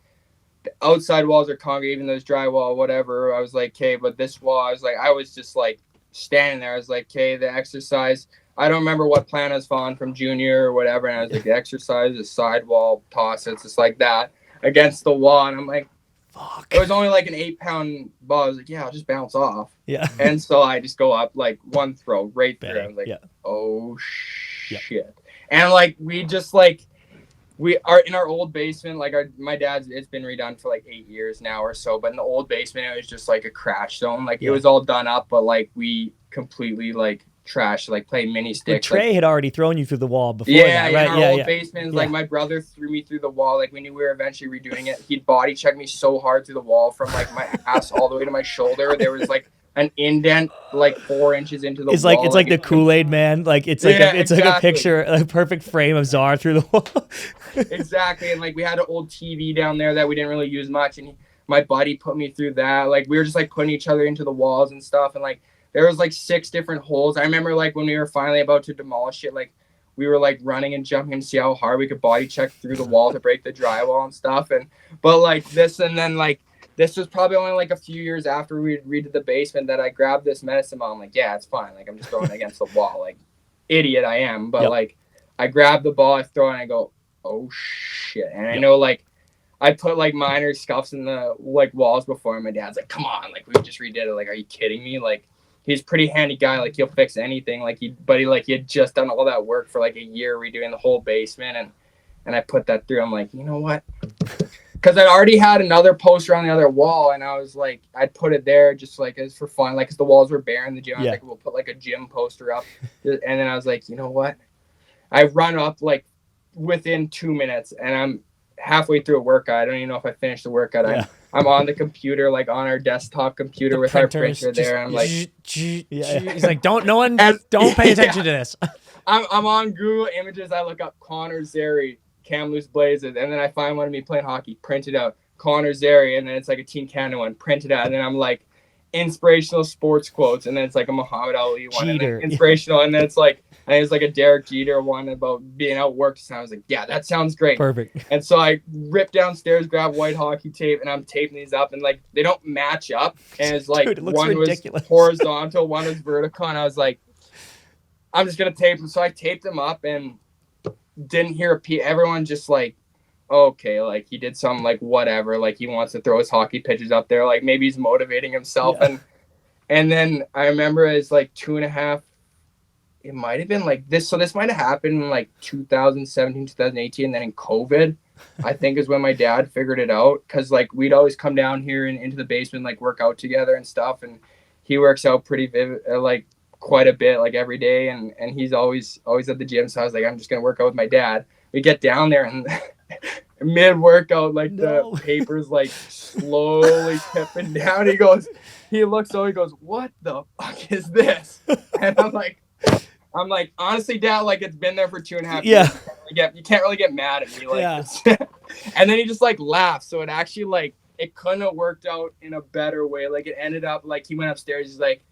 the outside walls are concrete, even though it's drywall, whatever. I was like, okay, but this wall, I was just like standing there. I was like, okay, the exercise. I don't remember what plan I was following from junior or whatever, and I was like, the exercise, the sidewall toss, it's just like that against the wall, and I'm like, fuck. It was only like an 8-pound ball. I was like, yeah, I'll just bounce off. Yeah. And so I just go up like one throw right through. Bang. I was like, yeah. Oh shit. And like we are in our old basement, like my dad's, it's been redone for like 8 years now or so, but in the old basement it was just like a crash zone. Like it was all done up, but like we completely like trashed, like played mini sticks. But Trey had already thrown you through the wall before that, right? In our old basement, like my brother threw me through the wall. Like we knew we were eventually redoing it. He'd body check me so hard through the wall from like my ass all the way to my shoulder. There was like an indent like 4 inches into the wall. It's like the Kool-Aid Man. Like it's like like a picture, a perfect frame of Zar through the wall. Exactly. And like we had an old TV down there that we didn't really use much, and my buddy put me through that. Like we were just like putting each other into the walls and stuff, and like there was like 6 different holes. I remember like when we were finally about to demolish it, like we were like running and jumping to see how hard we could body check through the wall to break the drywall and stuff. But like this, and then like this was probably only like a few years after we redid the basement that I grabbed this medicine ball. I'm like, yeah, it's fine. Like I'm just throwing it against the wall. Like idiot I am. But like I grab the ball, I throw it, and I go, oh shit. And I know like I put like minor scuffs in the like walls before, and my dad's like, come on, like we just redid it. Like, are you kidding me? Like he's a pretty handy guy. Like he'll fix anything. Like he had just done all that work for like a year redoing the whole basement, and I put that through. I'm like, you know what? Because I'd already had another poster on the other wall, and I was like, I'd put it there just like as for fun, like because the walls were bare in the gym. I was like, we'll put like a gym poster up, and then I was like, you know what? I run up like within 2 minutes, and I'm halfway through a workout. I don't even know if I finished the workout. I'm on the computer, like on our desktop computer with our printer there. I'm like, he's like, don't pay attention to this. I'm on Google Images. I look up Connor Zary Kamloops Blazers, and then I find one of me playing hockey, printed out Connor Zary, and then it's like a Team Canada one, printed out, and then I'm like inspirational sports quotes, and then it's like a Muhammad Ali one, and then inspirational, and then it's like a Derek Jeter one about being outworked. So I was like, yeah, that sounds great. Perfect. And so I rip downstairs, grab white hockey tape, and I'm taping these up, and like they don't match up. And it's like Dude, it one ridiculous. was horizontal, one was vertical, and I was like, I'm just gonna tape them. So I taped them up and didn't hear a peep. Everyone just like, okay, like he did some like whatever, like he wants to throw his hockey pitches up there, like maybe he's motivating himself. And then I remember it's like 2.5, it might have been like this, so this might have happened in like 2017, 2018, and then in COVID I think is when my dad figured it out, because like we'd always come down here and into the basement, like work out together and stuff, and he works out pretty like quite a bit, like every day, and he's always at the gym. So I was like, I'm just gonna work out with my dad. We get down there, and mid workout, like the paper's like slowly tipping down. He looks over, he goes, what the fuck is this? And I'm like, honestly, Dad, like it's been there for 2.5 years. You can't really get mad at me, like and then he just like laughs. So it actually like it couldn't have worked out in a better way. Like it ended up like he went upstairs, he's like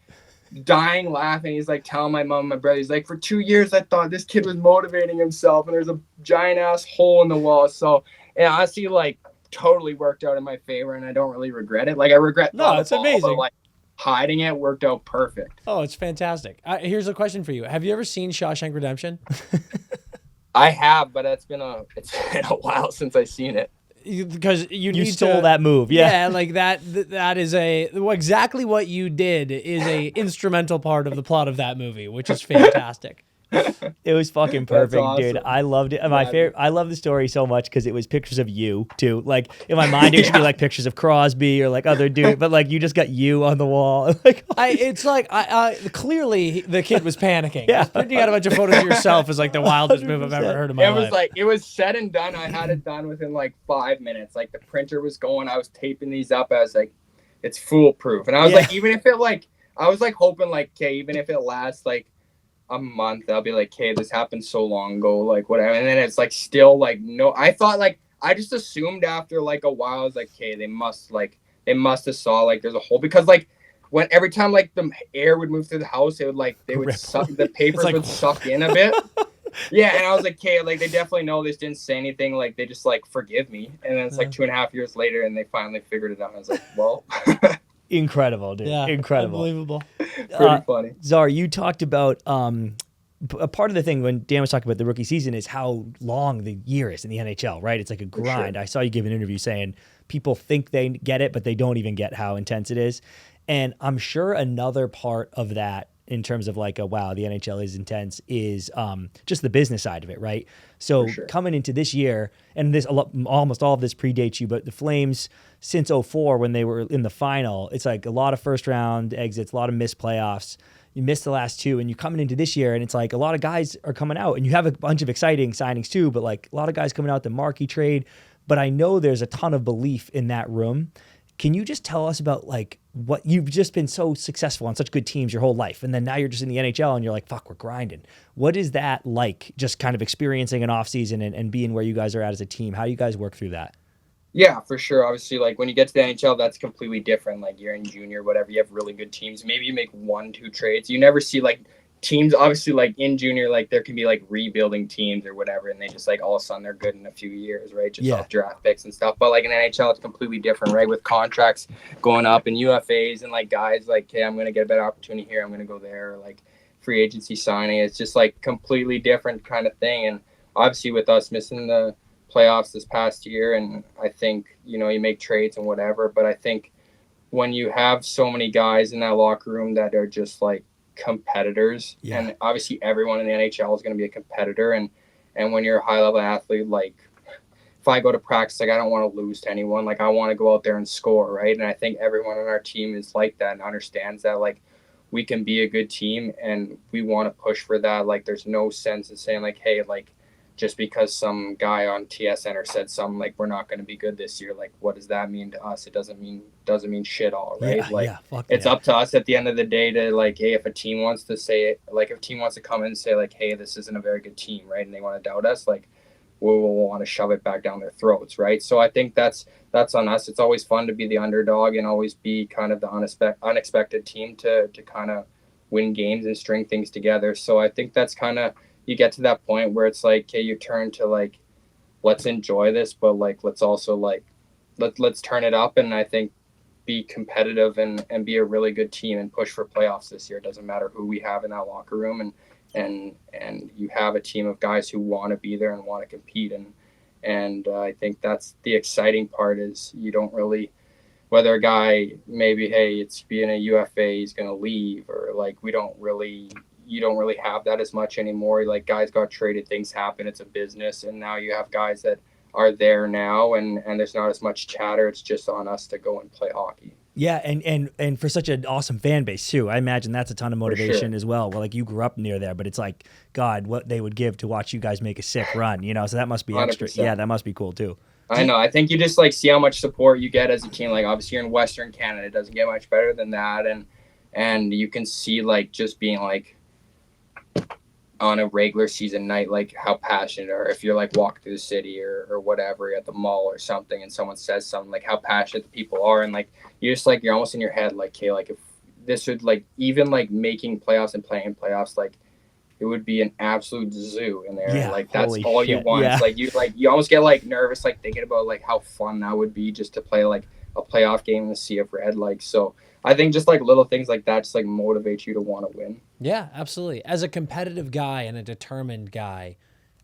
dying laughing. He's like telling my mom and my brother, he's like, for 2 years I thought this kid was motivating himself, and there's a giant ass hole in the wall. So it honestly like totally worked out in my favor, and I don't really regret it. Like I regret it's amazing, but like hiding it worked out perfect. Oh, it's fantastic. Here's a question for you. Have you ever seen Shawshank Redemption? I have, but it's been a while since I've seen it. Because you stole that move. Like that is exactly what you did is a instrumental part of the plot of that movie, which is fantastic. It was fucking perfect, awesome. dude. I loved it. My favorite. I love the story so much because it was pictures of you too. Like in my mind, it should be like pictures of Crosby or like other dude, but like you just got you on the wall. Like it's like clearly the kid was panicking. Printing out a bunch of photos of yourself is like the wildest move I've ever heard in my life. It was said and done. I had it done within like 5 minutes. Like the printer was going. I was taping these up. I was like, it's foolproof. And I was like, even if it like I was like hoping like, okay, even if it lasts like a month, I'll be like, okay, this happened so long ago, like whatever. And then it's like still like no. I thought like I just assumed after like a while, I was like, okay, they must have saw like there's a hole because like when every time like the air would move through the house, it would like they would suck the papers like, would suck in a bit. Yeah, and I was like, okay, like they definitely know this didn't say anything, like they just like forgive me. And then it's like 2.5 years later and they finally figured it out. I was like, well, Incredible, dude. Yeah, Incredible. unbelievable. pretty funny. Zary, you talked about a part of the thing when Dan was talking about the rookie season is how long the year is in the NHL, right? It's like a grind. Sure. I saw you give an interview saying people think they get it, but they don't even get how intense it is. And I'm sure another part of that in terms of like, wow, the NHL is intense is just the business side of it, right? So sure. coming into this year, and this almost all of this predates you, but the Flames since 2004 when they were in the final, it's like a lot of first round exits, a lot of missed playoffs. You missed the last two, and you're coming into this year, and it's like a lot of guys are coming out, and you have a bunch of exciting signings too, but like a lot of guys coming out the Markey trade. But I know there's a ton of belief in that room. Can you just tell us about like what you've just been so successful on such good teams your whole life, and then now you're just in the NHL and you're like, fuck, we're grinding. What is that like? Just kind of experiencing an off season and being where you guys are at as a team. How do you guys work through that? Yeah, for sure. Obviously, like when you get to the NHL, that's completely different. Like you're in junior, whatever. You have really good teams. Maybe you make 1-2 trades. You never see like teams. Obviously, like in junior, like there can be like rebuilding teams or whatever, and they just like all of a sudden they're good in a few years, right? Just off draft picks and stuff. But like in NHL, it's completely different, right? With contracts going up and UFAs and like guys like, hey, I'm gonna get a better opportunity here. I'm gonna go there. Or, like free agency signing. It's just like completely different kind of thing. And obviously, with us missing the playoffs this past year, and I think you make trades and whatever, but I think when you have so many guys in that locker room that are just like competitors, and obviously everyone in the NHL is going to be a competitor, and when you're a high level athlete, like if I go to practice, like I don't want to lose to anyone, like I want to go out there and score, right? And I think everyone on our team is like that and understands that like we can be a good team and we want to push for that. Like there's no sense in saying like, hey, like just because some guy on TS Center said something like we're not going to be good this year, like what does that mean to us? It doesn't mean shit all, right? It's up to us at the end of the day to like, hey, if a team wants to say it, like if a team wants to come in and say like, hey, this isn't a very good team, right? And they want to doubt us, like we'll want to shove it back down their throats, right? So I think that's on us. It's always fun to be the underdog and always be kind of the unexpected team to kind of win games and string things together. So I think that's kind of, you get to that point where it's like, okay, you turn to like, let's enjoy this, but like, let's also like, let's turn it up. And I think be competitive and be a really good team and push for playoffs this year. It doesn't matter who we have in that locker room. And you have a team of guys who want to be there and want to compete. And I think that's the exciting part is you don't really, whether a guy maybe, hey, it's being a UFA, he's going to leave, or like, you don't really have that as much anymore. Like guys got traded, things happen. It's a business. And now you have guys that are there now and there's not as much chatter. It's just on us to go and play hockey. Yeah. And for such an awesome fan base too, I imagine that's a ton of motivation as well. Well, like you grew up near there, but it's like, God, what they would give to watch you guys make a sick run, so that must be extra. 100%. Yeah. That must be cool too. I know. I think you just like see how much support you get as a team. Like obviously you're in Western Canada. It doesn't get much better than that. And you can see like just being like, on a regular season night, like how passionate, or if you're like walking through the city or whatever at the mall or something and someone says something, like how passionate the people are. And like you're just like, you're almost in your head like, okay, like if this would like even like making playoffs and playing playoffs, like it would be an absolute zoo in there. Yeah, like that's all shit. You want. Yeah. It's like you almost get like nervous like thinking about like how fun that would be just to play like a playoff game in the Sea of Red. Like so I think just like little things like that just like motivate you to want to win. Yeah, absolutely. As a competitive guy and a determined guy,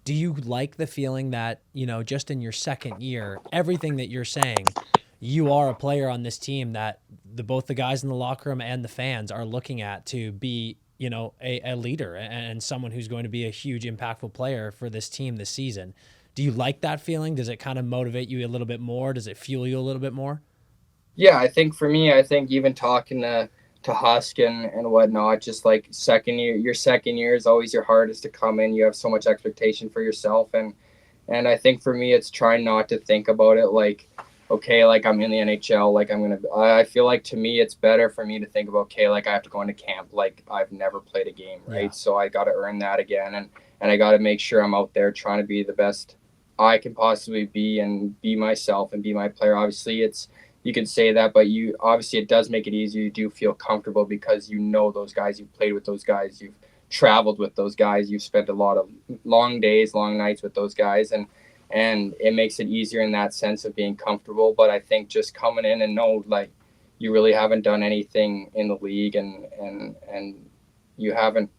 do you like the feeling that, just in your second year, everything that you're saying, you are a player on this team that both the guys in the locker room and the fans are looking at to be, a leader and someone who's going to be a huge impactful player for this team this season? Do you like that feeling? Does it kind of motivate you a little bit more? Does it fuel you a little bit more? Yeah, I think for me, even talking to Husk and whatnot, just like your second year is always your hardest to come in. You have so much expectation for yourself. And I think for me, it's trying not to think about it like okay, like I'm in the NHL, like I feel like to me it's better for me to think about, okay, like I have to go into camp, like I've never played a game, right? Yeah. So I got to earn that again, and I got to make sure I'm out there trying to be the best I can possibly be and be myself and be my player. Obviously, you can say that, but you obviously it does make it easier. You do feel comfortable because you know those guys, you've played with those guys, you've traveled with those guys, you've spent a lot of long days, long nights with those guys, and it makes it easier in that sense of being comfortable. But I think just coming in and know like you really haven't done anything in the league and you haven't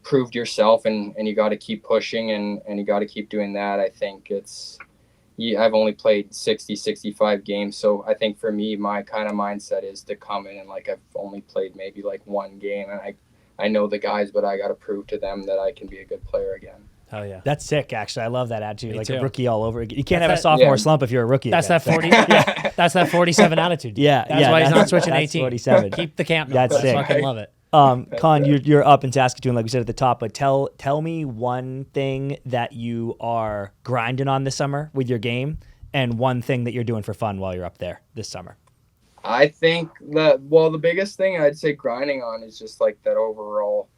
proved yourself and you got to keep pushing and you got to keep doing that. I think I've only played 65 games. So I think for me, my kind of mindset is to come in and like I've only played maybe like one game and I know the guys, but I got to prove to them that I can be a good player again. Hell yeah. That's sick, actually. I love that attitude. Me Like too. a rookie all over again. You can't That's have a that- sophomore slump if you're a rookie. That's again. that 40. Yeah, that's that 47 attitude. Yeah, That's yeah, why he's not that's- switching that's 18. 47. Keep the camp. That's I sick. fucking love it. Con, you're up in Saskatoon, like we said at the top, but tell me one thing that you are grinding on this summer with your game and one thing that you're doing for fun while you're up there this summer. I think the biggest thing I'd say grinding on is just like that overall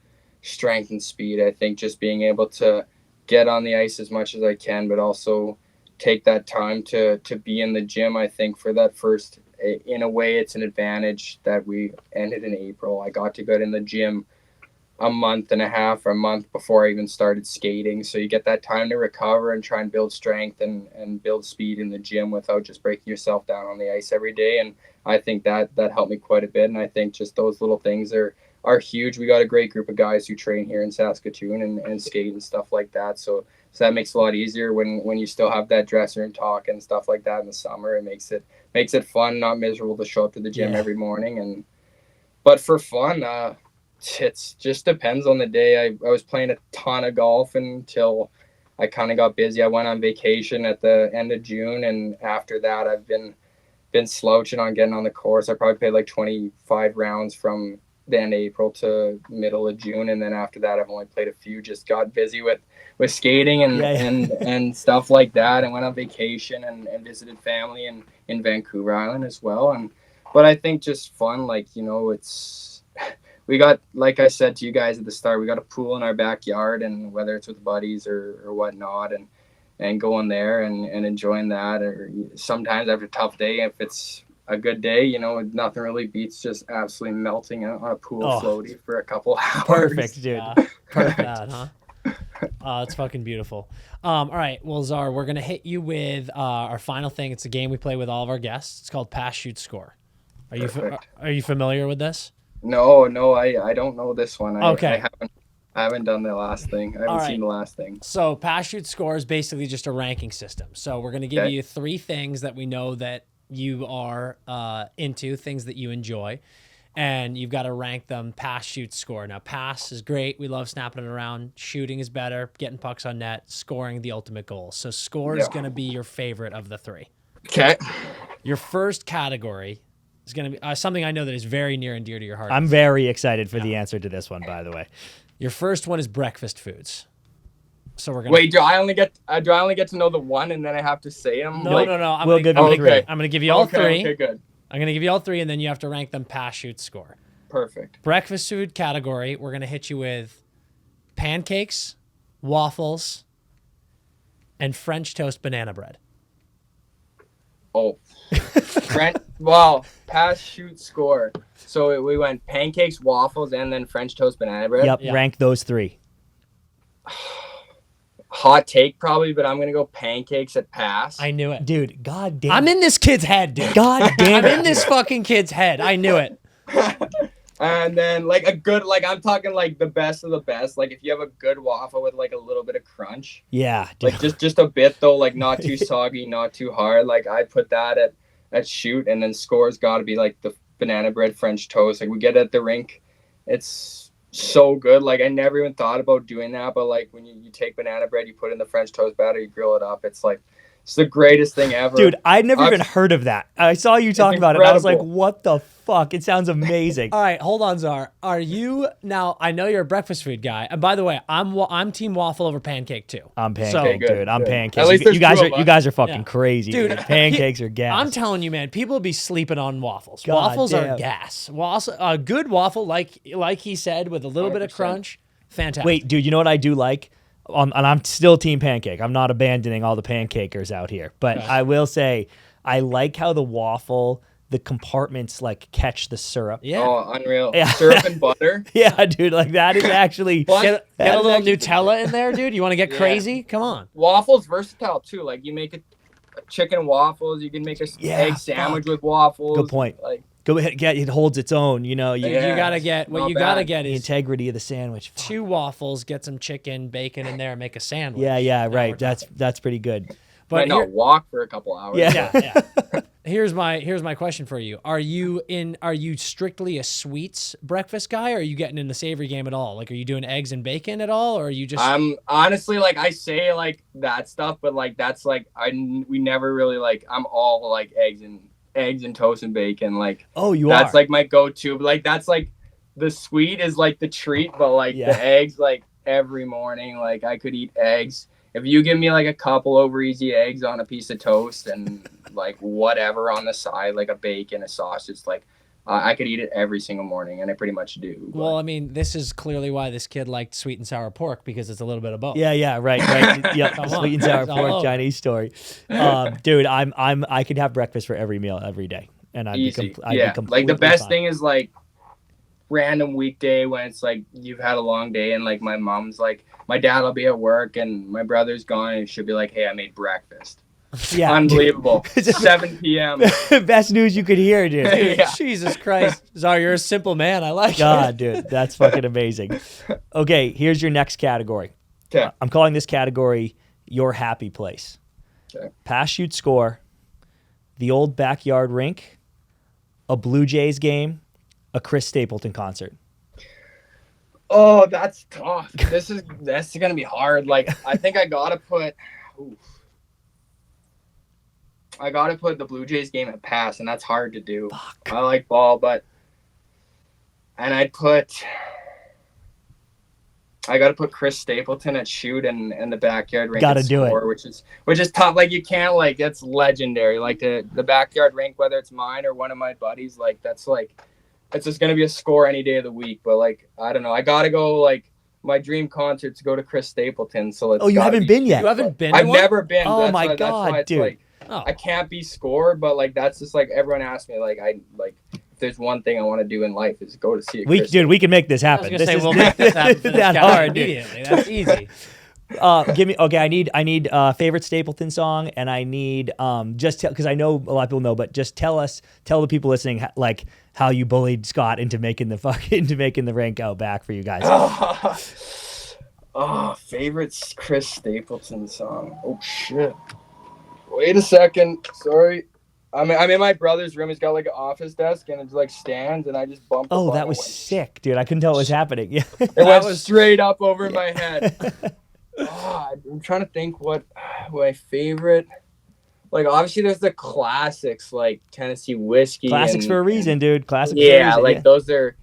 strength and speed. I think just being able to get on the ice as much as I can, but also take that time to be in the gym. I think for that first, in a way, it's an advantage that we ended in April. I got to go in the gym a month and a half or a month before I even started skating. So you get that time to recover and try and build strength and build speed in the gym without just breaking yourself down on the ice every day. And I think that helped me quite a bit. And I think just those little things are huge. We got a great group of guys who train here in Saskatoon and skate and stuff like that. So that makes it a lot easier when you still have that dressing room talk and stuff like that in the summer. It makes it fun, not miserable to show up to the gym every morning. But for fun, it just depends on the day. I was playing a ton of golf until I kind of got busy. I went on vacation at the end of June, and after that I've been slouching on getting on the course. I probably played like 25 rounds from the end of April to middle of June, and then after that I've only played a few. Just got busy with skating and stuff like that, and went on vacation and visited family in Vancouver Island as well. But I think just fun, like, it's we got, like I said to you guys at the start, we got a pool in our backyard, and whether it's with buddies or whatnot, and going there and enjoying that, or sometimes after a tough day, if it's a good day, nothing really beats just absolutely melting on a pool floaty for a couple hours. Perfect, dude. Perfect. That, huh? It's fucking beautiful. All right. Well, Zar, we're going to hit you with our final thing. It's a game we play with all of our guests. It's called Pass, Shoot, Score. Are you familiar with this? No, I don't know this one. Okay. I haven't done the last thing. I haven't seen the last thing. So Pass, Shoot, Score is basically just a ranking system. So we're going to give you 3 things that we know that you are into, things that you enjoy, and you've got to rank them pass, shoot, score. Now, pass is great. We love snapping it around. Shooting is better. Getting pucks on net. Scoring, the ultimate goal. So score is going to be your favorite of the 3. Okay. Your first category is going to be something I know that is very near and dear to your heart. I'm very excited for the answer to this one, by the way. Your first one is breakfast foods. So we're gonna wait. Do I only get to know the one and then I have to say them? No. I'm We'll give you I'm 3. I'm going to give you all 3. Okay, good. I'm going to give you all 3, and then you have to rank them pass, shoot, score. Perfect. Breakfast food category, we're going to hit you with pancakes, waffles, and French toast banana bread. Oh. Well, pass, shoot, score. So we went pancakes, waffles, and then French toast banana bread. Yep, Yeah. rank those 3. Hot take probably, but I'm going to go pancakes at pass. I knew it. Dude, god damn I'm in this kid's head, dude. God damn I'm in this fucking kid's head. I knew it. And then like a good, like I'm talking like the best of the best. Like if you have a good waffle with like a little bit of crunch, Yeah, dude. like just a bit though, like not too soggy, not too hard. Like I put that at shoot, and then score's got to be like the banana bread French toast. Like we get it at the rink. It's so good. Like I never even thought about doing that, but like when you take banana bread, you put it in the French toast batter, you grill it up. It's like It's the greatest thing ever. Dude, I'd never even heard of that. I saw you talk about it, and I was like, incredible. what the fuck? It sounds amazing. All right, hold on, Czar. Are you now? I know you're a breakfast food guy, and by the way, I'm team waffle over pancake too. I'm pancake, Okay, good, dude. I'm good. pancakes. At least You guys there's two are of you us. guys are fucking Yeah. crazy, dude. Pancakes are gas. I'm telling you, man, people be sleeping on waffles. God Waffles are damn. gas. A good waffle, like he said, with a little bit of 100%. crunch, fantastic. Wait, dude, you know what I do like? And I'm still team pancake. I'm not abandoning all the pancakers out here. But I will say, I like how the waffle, the compartments like catch the syrup. Yeah. Oh, unreal. Yeah. Syrup and butter. Yeah, dude, like that is actually. Plus, Get That a is little actually- Nutella in there, dude. You want to get Yeah. crazy? Come on. Waffles versatile too. Like you make a chicken waffles. You can make a Yeah, egg sandwich with waffles. Good point. Like Go ahead, it holds its own. You know, you, Yeah. You gotta get what not you gotta bad. get the is integrity of the sandwich. Fuck. 2 waffles, get some chicken, bacon in there, and make a sandwich. Yeah, Now right. we're That's pretty good. But might not walk for a couple hours. Yeah. yeah. Here's my question for you. Are you strictly a sweets breakfast guy, or are you getting in the savory game at all? Like, are you doing eggs and bacon at all, or are you just I'm honestly like I say like that stuff, but like that's like we never really like I'm all like eggs and toast and bacon. Like Oh, you that's are. like my go-to. But like that's like the sweet is like the treat, but like Yeah. the eggs like every morning. Like I could eat eggs. If you give me like a couple over easy eggs on a piece of toast and like whatever on the side, like a bacon, a sausage, like I could eat it every single morning, and I pretty much do. but- Well, I mean, this is clearly why this kid liked sweet and sour pork, because it's a little bit of both. Yeah, right. Yeah, Come sweet and on. sour It's all pork over. Chinese story. Dude, I could have breakfast for every meal every day, and I'd Easy. be, I'd be yeah. completely Like the best fine. thing is like random weekday when it's like you've had a long day and like my mom's like my dad will be at work and my brother's gone and she'll be like, hey, I made breakfast. Yeah, Unbelievable. 7 p.m. Best news you could hear, dude. Dude, Yeah. Jesus Christ. Czar, you're a simple man. I like God, dude, that's fucking amazing. Okay, here's your next category. Okay. I'm calling this category your happy place. Okay. Pass, shoot, score, the old backyard rink, a Blue Jays game, a Chris Stapleton concert. Oh, that's tough. That's gonna be hard. Like I think I gotta put the Blue Jays game at pass, and that's hard to do. Fuck. I like ball, and I gotta put Chris Stapleton at shoot and the backyard rink. Gotta at do it. score, which is tough. Like you can't like it's legendary. Like the backyard rink, whether it's mine or one of my buddies, like that's like it's just gonna be a score any day of the week. But like I don't know, I gotta go. Like my dream concert to go to Chris Stapleton. So it's Oh, you gotta haven't be been shoot. yet? You haven't been to I've one? never been. Oh That's my why, that's God, why it's dude. Like, Oh. I can't be score, but like that's just like everyone asks me. Like I like if there's one thing I want to do in life is go to see a Chris. We can make this I was happen. gonna This say is we'll make this happen for this that guy hard, dude. immediately. That's easy. Give me okay. I need favorite Stapleton song, and I need just because I know a lot of people know, but just tell the people listening like how you bullied Scott into making the rank out back for you guys. Favorite Chris Stapleton song. Oh shit. Wait a second. Sorry. I'm in my brother's room. He's got like an office desk and it's like stands, and I just bumped. the Oh, button that was and sick, dude. I couldn't tell what was happening. Yeah. It went was- straight up over my head. I'm trying to think what my favorite. Like obviously, there's the classics like Tennessee Whiskey. Classics and- for a reason, dude. Classics for a Yeah, reason. like those are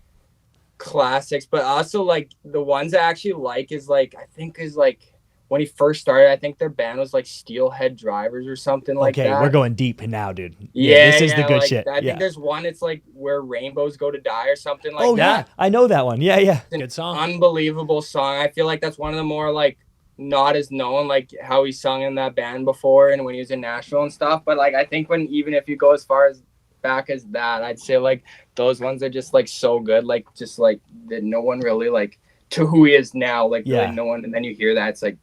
classics. But also like the ones I actually like is like I think is like when he first started. I think their band was like Steelhead Drivers or something like okay, that. we're going deep now, dude. Yeah, this is the good like, shit. I Yeah. think there's one. It's like where rainbows go to die or something like Oh that. yeah, I know that one. Yeah. It's an Good song. unbelievable song. I feel like that's one of the more like not as known, like how he sung in that band before and when he was in Nashville and stuff. But like I think even if you go as far as back as that, I'd say like those ones are just like so good. Like just like that no one really like to who he is now. Like Yeah. really no one. And then you hear that it's like,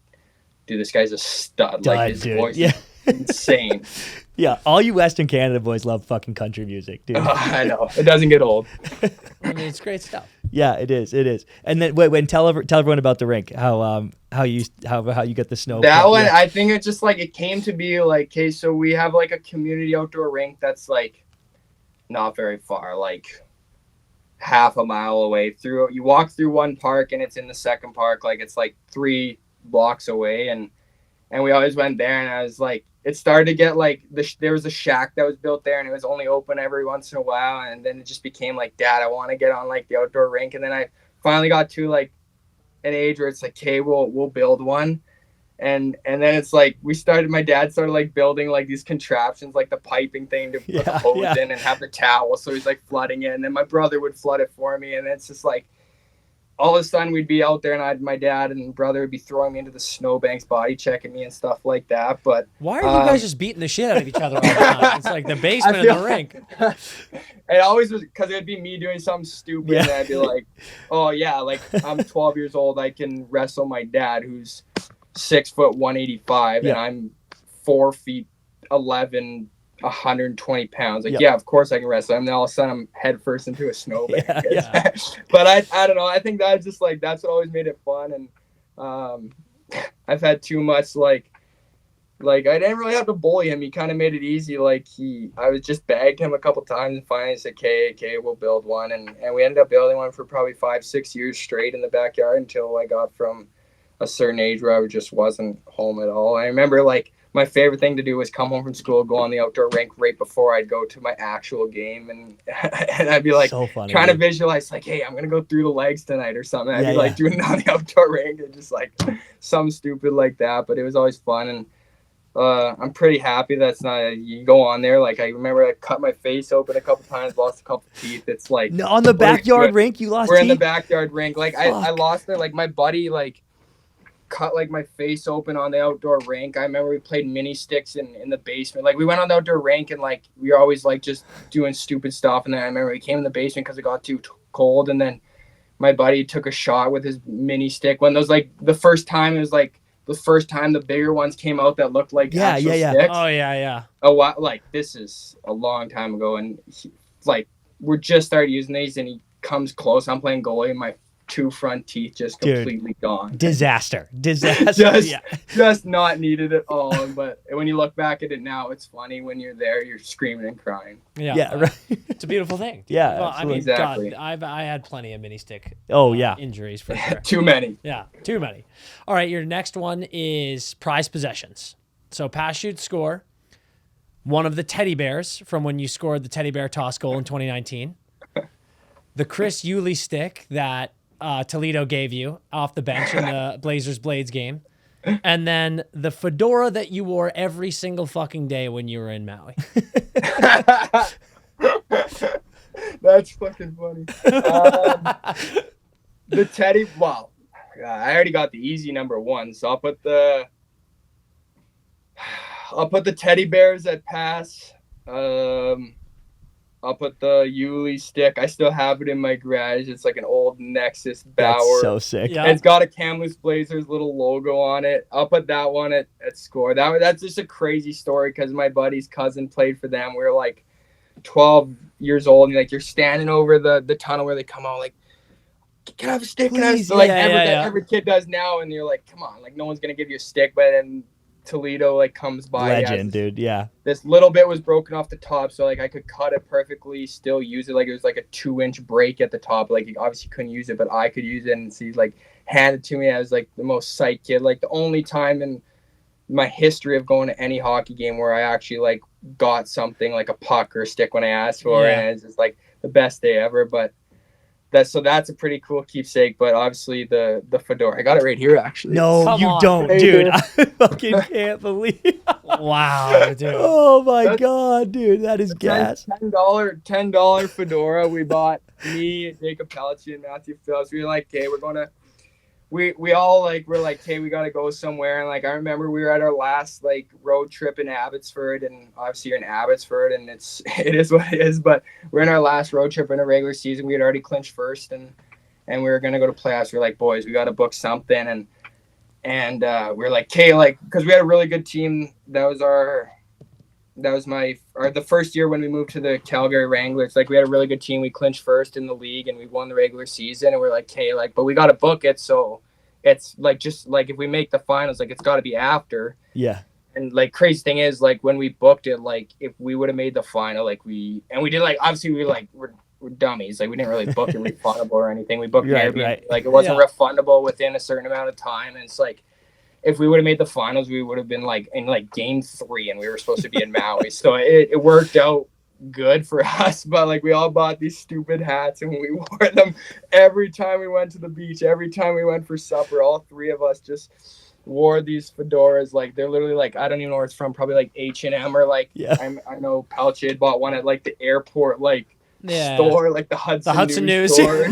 dude, this guy's a stud. Dud, Like his dude. voice Yeah. is insane. Yeah, all you Western Canada boys love fucking country music, dude. I know it doesn't get old. I mean, it's great stuff. Yeah, it is. It is. And then wait, tell everyone about the rink. How you get the snow. That one, Yeah. I think it just like it came to be like, okay, so we have like a community outdoor rink that's like not very far, like half a mile away. You walk through one park and it's in the second park, like it's like 3 blocks away, and we always went there. And I was like, it started to get like there was a shack that was built there, and it was only open every once in a while, and then it just became like, Dad, I want to get on like the outdoor rink. And then I finally got to like an age where it's like, okay, we'll build one. And then it's like my dad started like building like these contraptions, like the piping thing to put the hose in and have the towel, so he's like flooding it, and then my brother would flood it for me. And it's just like all of a sudden we'd be out there, and my dad and brother would be throwing me into the snowbanks, body checking me and stuff like that. But why are you guys just beating the shit out of each other all the time? It's like the basement of the rink. It always was, because it'd be me doing something stupid, and I'd be like, oh yeah, like I'm 12 years old, I can wrestle my dad, who's 6 foot 185, and I'm 4 feet 11, 120 pounds. Like, of course I can wrestle. And then all of a sudden I'm head first into a snowbank. But I don't know. I think that's just like, that's what always made it fun. And I've had too much like I didn't really have to bully him. He kind of made it easy. Like I was just bagged him a couple times, and finally said, okay, we'll build one. And we ended up building one for probably 5-6 years straight in the backyard until I got from a certain age where I just wasn't home at all. I remember like my favorite thing to do was come home from school, go on the outdoor rink right before I'd go to my actual game, and I'd be like trying to visualize like, hey, I'm gonna go through the legs tonight or something. I'd be like doing it on the outdoor rink, and just like something stupid like that. But it was always fun, and I'm pretty happy that's not you go on there. Like I remember I cut my face open a couple times, lost a couple teeth. It's like on the backyard rink you lost. We're teeth? In the backyard rink. Like I lost there. Like my buddy like cut like my face open on the outdoor rink. I remember we played mini sticks in the basement. Like we went on the outdoor rink, and like we were always like just doing stupid stuff. And then I remember we came in the basement because it got too cold, and then my buddy took a shot with his mini stick. When those like the first time the bigger ones came out that looked like actual sticks. Oh yeah. Oh wow, like this is a long time ago, and like we're just started using these, and he comes close. I'm playing goalie, and my 2 front teeth just completely gone. Disaster. Just not needed at all. But when you look back at it now, it's funny. When you're there, you're screaming and crying. Right. It's a beautiful thing. Yeah, well, absolutely. I mean, Exactly. God, I had plenty of mini stick. Injuries for sure. Too many. Yeah, too many. All right, your next one is prize possessions. So pass, shoot, score. One of the teddy bears from when you scored the teddy bear toss goal in 2019. The Chris Yulee stick that Toledo gave you off the bench in the Blazers Blades game. And then the fedora that you wore every single fucking day when you were in Maui. That's fucking funny. The teddy, well, I already got the easy number 1, so I'll put the teddy bears at pass. I'll put the Yulee stick. I still have it in my garage. It's like an old Nexus Bauer. That's so sick. Yeah. It's got a Kamloops Blazers little logo on it. I'll put that one at score. That's just a crazy story because my buddy's cousin played for them. We were like 12 years old, and like you're standing over the tunnel where they come out like, can I have a stick? Can I have a stick? Like every kid does now, and you're like, come on, like no one's gonna give you a stick. But then Toledo like comes by. Legend, dude. Yeah. This little bit was broken off the top, so like I could cut it perfectly, still use it. Like it was like a 2-inch break at the top. Like you obviously couldn't use it, but I could use it. And so he's like handed it to me. I was like the most psyched kid. Like the only time in my history of going to any hockey game where I actually like got something like a puck or a stick when I asked for it. And it's just like the best day ever. But that's a pretty cool keepsake. But obviously the fedora, I got it right here actually. No, Come you on. don't, dude. I fucking can't believe. Wow, dude. Oh my God, dude, that is gas. $10 fedora we bought. Me, Jacob Pelletier, and Matthew Phillips. We were like, okay, we all like we're like, hey, we gotta go somewhere. And like I remember we were at our last like road trip in Abbotsford, and obviously you're in Abbotsford, and it is what it is. But we're in our last road trip in a regular season. We had already clinched first, and we were gonna go to playoffs. We were like, boys, we gotta book something, and we were like, okay, like because we had a really good team. That was the first year when we moved to the Calgary Wranglers. Like we had a really good team. We clinched first in the league, and we won the regular season. And we're like, hey, like, but we got to book it. So it's like, just like if we make the finals, like it's got to be after. Yeah. And like crazy thing is, like when we booked it, like if we would have made the final, like we did, like obviously we're dummies. Like we didn't really book it refundable or anything. We booked Airbnb. Like it wasn't refundable within a certain amount of time. And it's like if we would have made the finals, we would have been like in like game 3 and we were supposed to be in Maui. So it worked out good for us, but like we all bought these stupid hats and we wore them every time we went to the beach, every time we went for supper. All 3 of us just wore these fedoras. Like they're literally like, I don't even know where it's from, probably like H&M or like I know Palchi had bought one at like the airport like store, like the Hudson News store.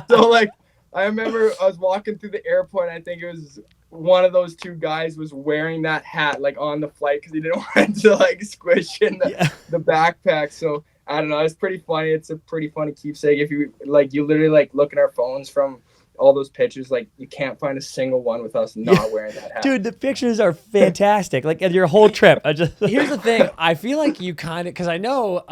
So like I remember I was walking through the airport and I think it was one of those 2 guys was wearing that hat like on the flight because he didn't want to like squish in the backpack. So I don't know, it's pretty funny. It's a pretty funny keepsake. If you like, you literally like look at our phones from all those pictures, like you can't find a single one with us not wearing that hat. Dude, the pictures are fantastic. Like your whole trip. Here's the thing. I feel like you kind of, because I know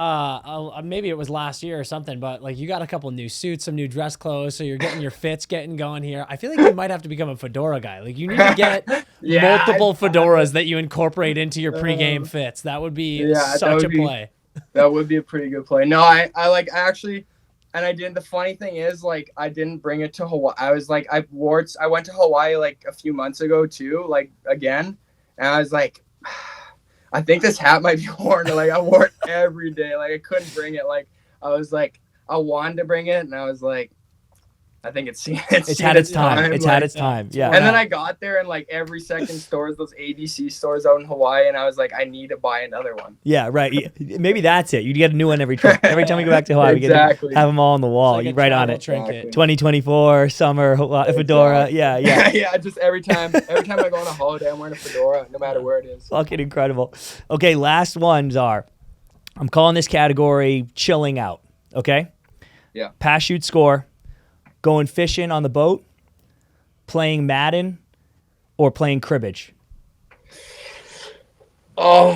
maybe it was last year or something, but like you got a couple new suits, some new dress clothes, so you're getting your fits getting going here. I feel like you might have to become a fedora guy. Like you need to get multiple fedoras that you incorporate into your pregame fits. That would be such a play. That would be a pretty good play. No, I like actually. And I didn't. The funny thing is, like, I didn't bring it to Hawaii. I was like, I went to Hawaii like a few months ago too, like again. And I was like, I think this hat might be worn. Like I wore it every day. Like I couldn't bring it. Like I was like, I wanted to bring it, and I was like, I think it's had its time. It's had its time. Yeah. And then I got there and like every second stores, those ABC stores out in Hawaii, and I was like, I need to buy another one. Yeah, right. Maybe that's it. You get a new one every trip. Every time we go back to Hawaii, we get to have them all on the wall. Like you write on it. Trinket. 2024 summer fedora. Yeah. Yeah. Just every time I go on a holiday, I'm wearing a fedora, no matter where it is. Fucking incredible. Okay, last ones are. I'm calling this category chilling out. Okay. Yeah. Pass, shoot, score. Going fishing on the boat, playing Madden, or playing cribbage? Oh,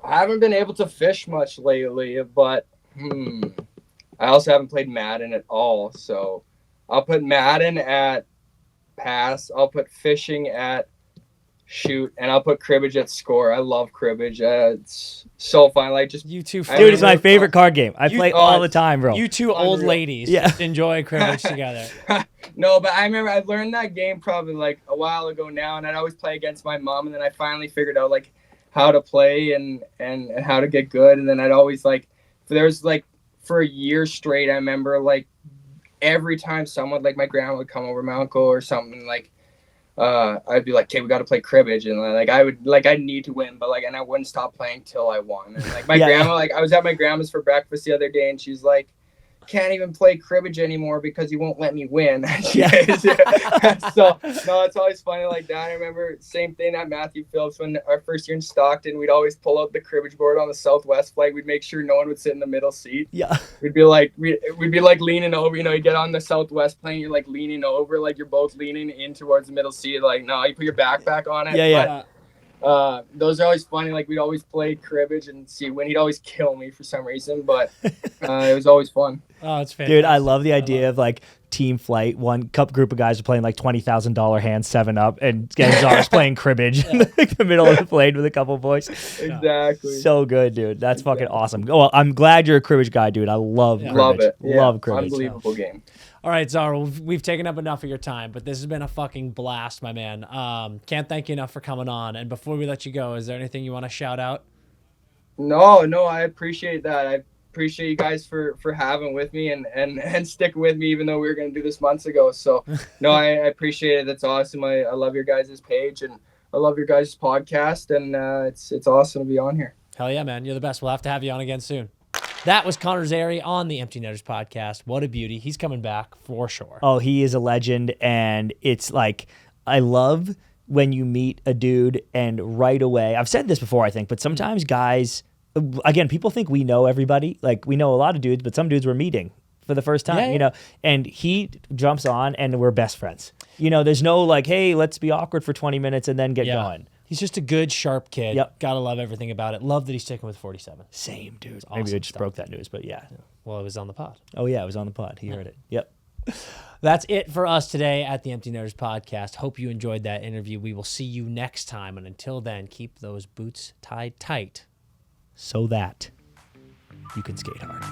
I haven't been able to fish much lately, but I also haven't played Madden at all. So I'll put Madden at pass. I'll put fishing at shoot, and I'll put cribbage at score. I love cribbage. It's so fun. Like just you two, dude, it's my favorite card game. I play all the time, bro. You two old ladies, just enjoy cribbage together. No, but I remember I learned that game probably like a while ago now, and I'd always play against my mom, and then I finally figured out like how to play and how to get good, and then I'd always like there's like for a year straight. I remember like every time someone like my grandma would come over, my uncle or something like. I'd be like, okay, we got to play cribbage, and I'd need to win, but like, and I wouldn't stop playing till I won. And like my grandma, like I was at my grandma's for breakfast the other day, and she's like, can't even play cribbage anymore because you won't let me win. So no, it's always funny like that. I remember same thing at Matthew Phillips when our first year in Stockton, we'd always pull out the cribbage board on the Southwest flight. We'd make sure no one would sit in the middle seat. Yeah. We'd be like leaning over, you get on the Southwest plane, you're like leaning over, like you're both leaning in towards the middle seat. Like, no, you put your backpack on it. Yeah. Those are always funny. Like we'd always play cribbage and see when he'd always kill me for some reason, but it was always fun. Oh, it's fantastic. Dude, I love the idea of like team flight. One group of guys are playing like $20,000 hand 7-Up, and Zara's playing cribbage in the middle of the plane with a couple of boys. Exactly. So good, dude. That's fucking awesome. Oh, well, I'm glad you're a cribbage guy, dude. I love cribbage. Love it. Yeah. Love cribbage. Unbelievable game. All right, Zara, we've taken up enough of your time, but this has been a fucking blast, my man. Can't thank you enough for coming on. And before we let you go, is there anything you want to shout out? No, I appreciate that. I appreciate you guys for having with me and sticking with me, even though we were going to do this months ago. So, no, I appreciate it. That's awesome. I love your guys' page, and I love your guys' podcast, and it's awesome to be on here. Hell yeah, man. You're the best. We'll have to have you on again soon. That was Connor Zary on the Empty Netters podcast. What a beauty. He's coming back for sure. Oh, he is a legend, and it's like, I love when you meet a dude and right away, I've said this before, I think, but sometimes guys, again, people think we know everybody. Like, we know a lot of dudes, but some dudes we're meeting for the first time, and he jumps on and we're best friends. There's no like, hey, let's be awkward for 20 minutes and then get going. He's just a good, sharp kid. Yep. Gotta love everything about it. Love that he's sticking with 47. Same, dude. Awesome Maybe we just stuff. broke that news, but yeah. Well, it was on the pod. Oh, yeah, it was on the pod. He heard it. Yep. That's it for us today at the Empty Netters podcast. Hope you enjoyed that interview. We will see you next time. And until then, keep those boots tied tight so that you can skate hard.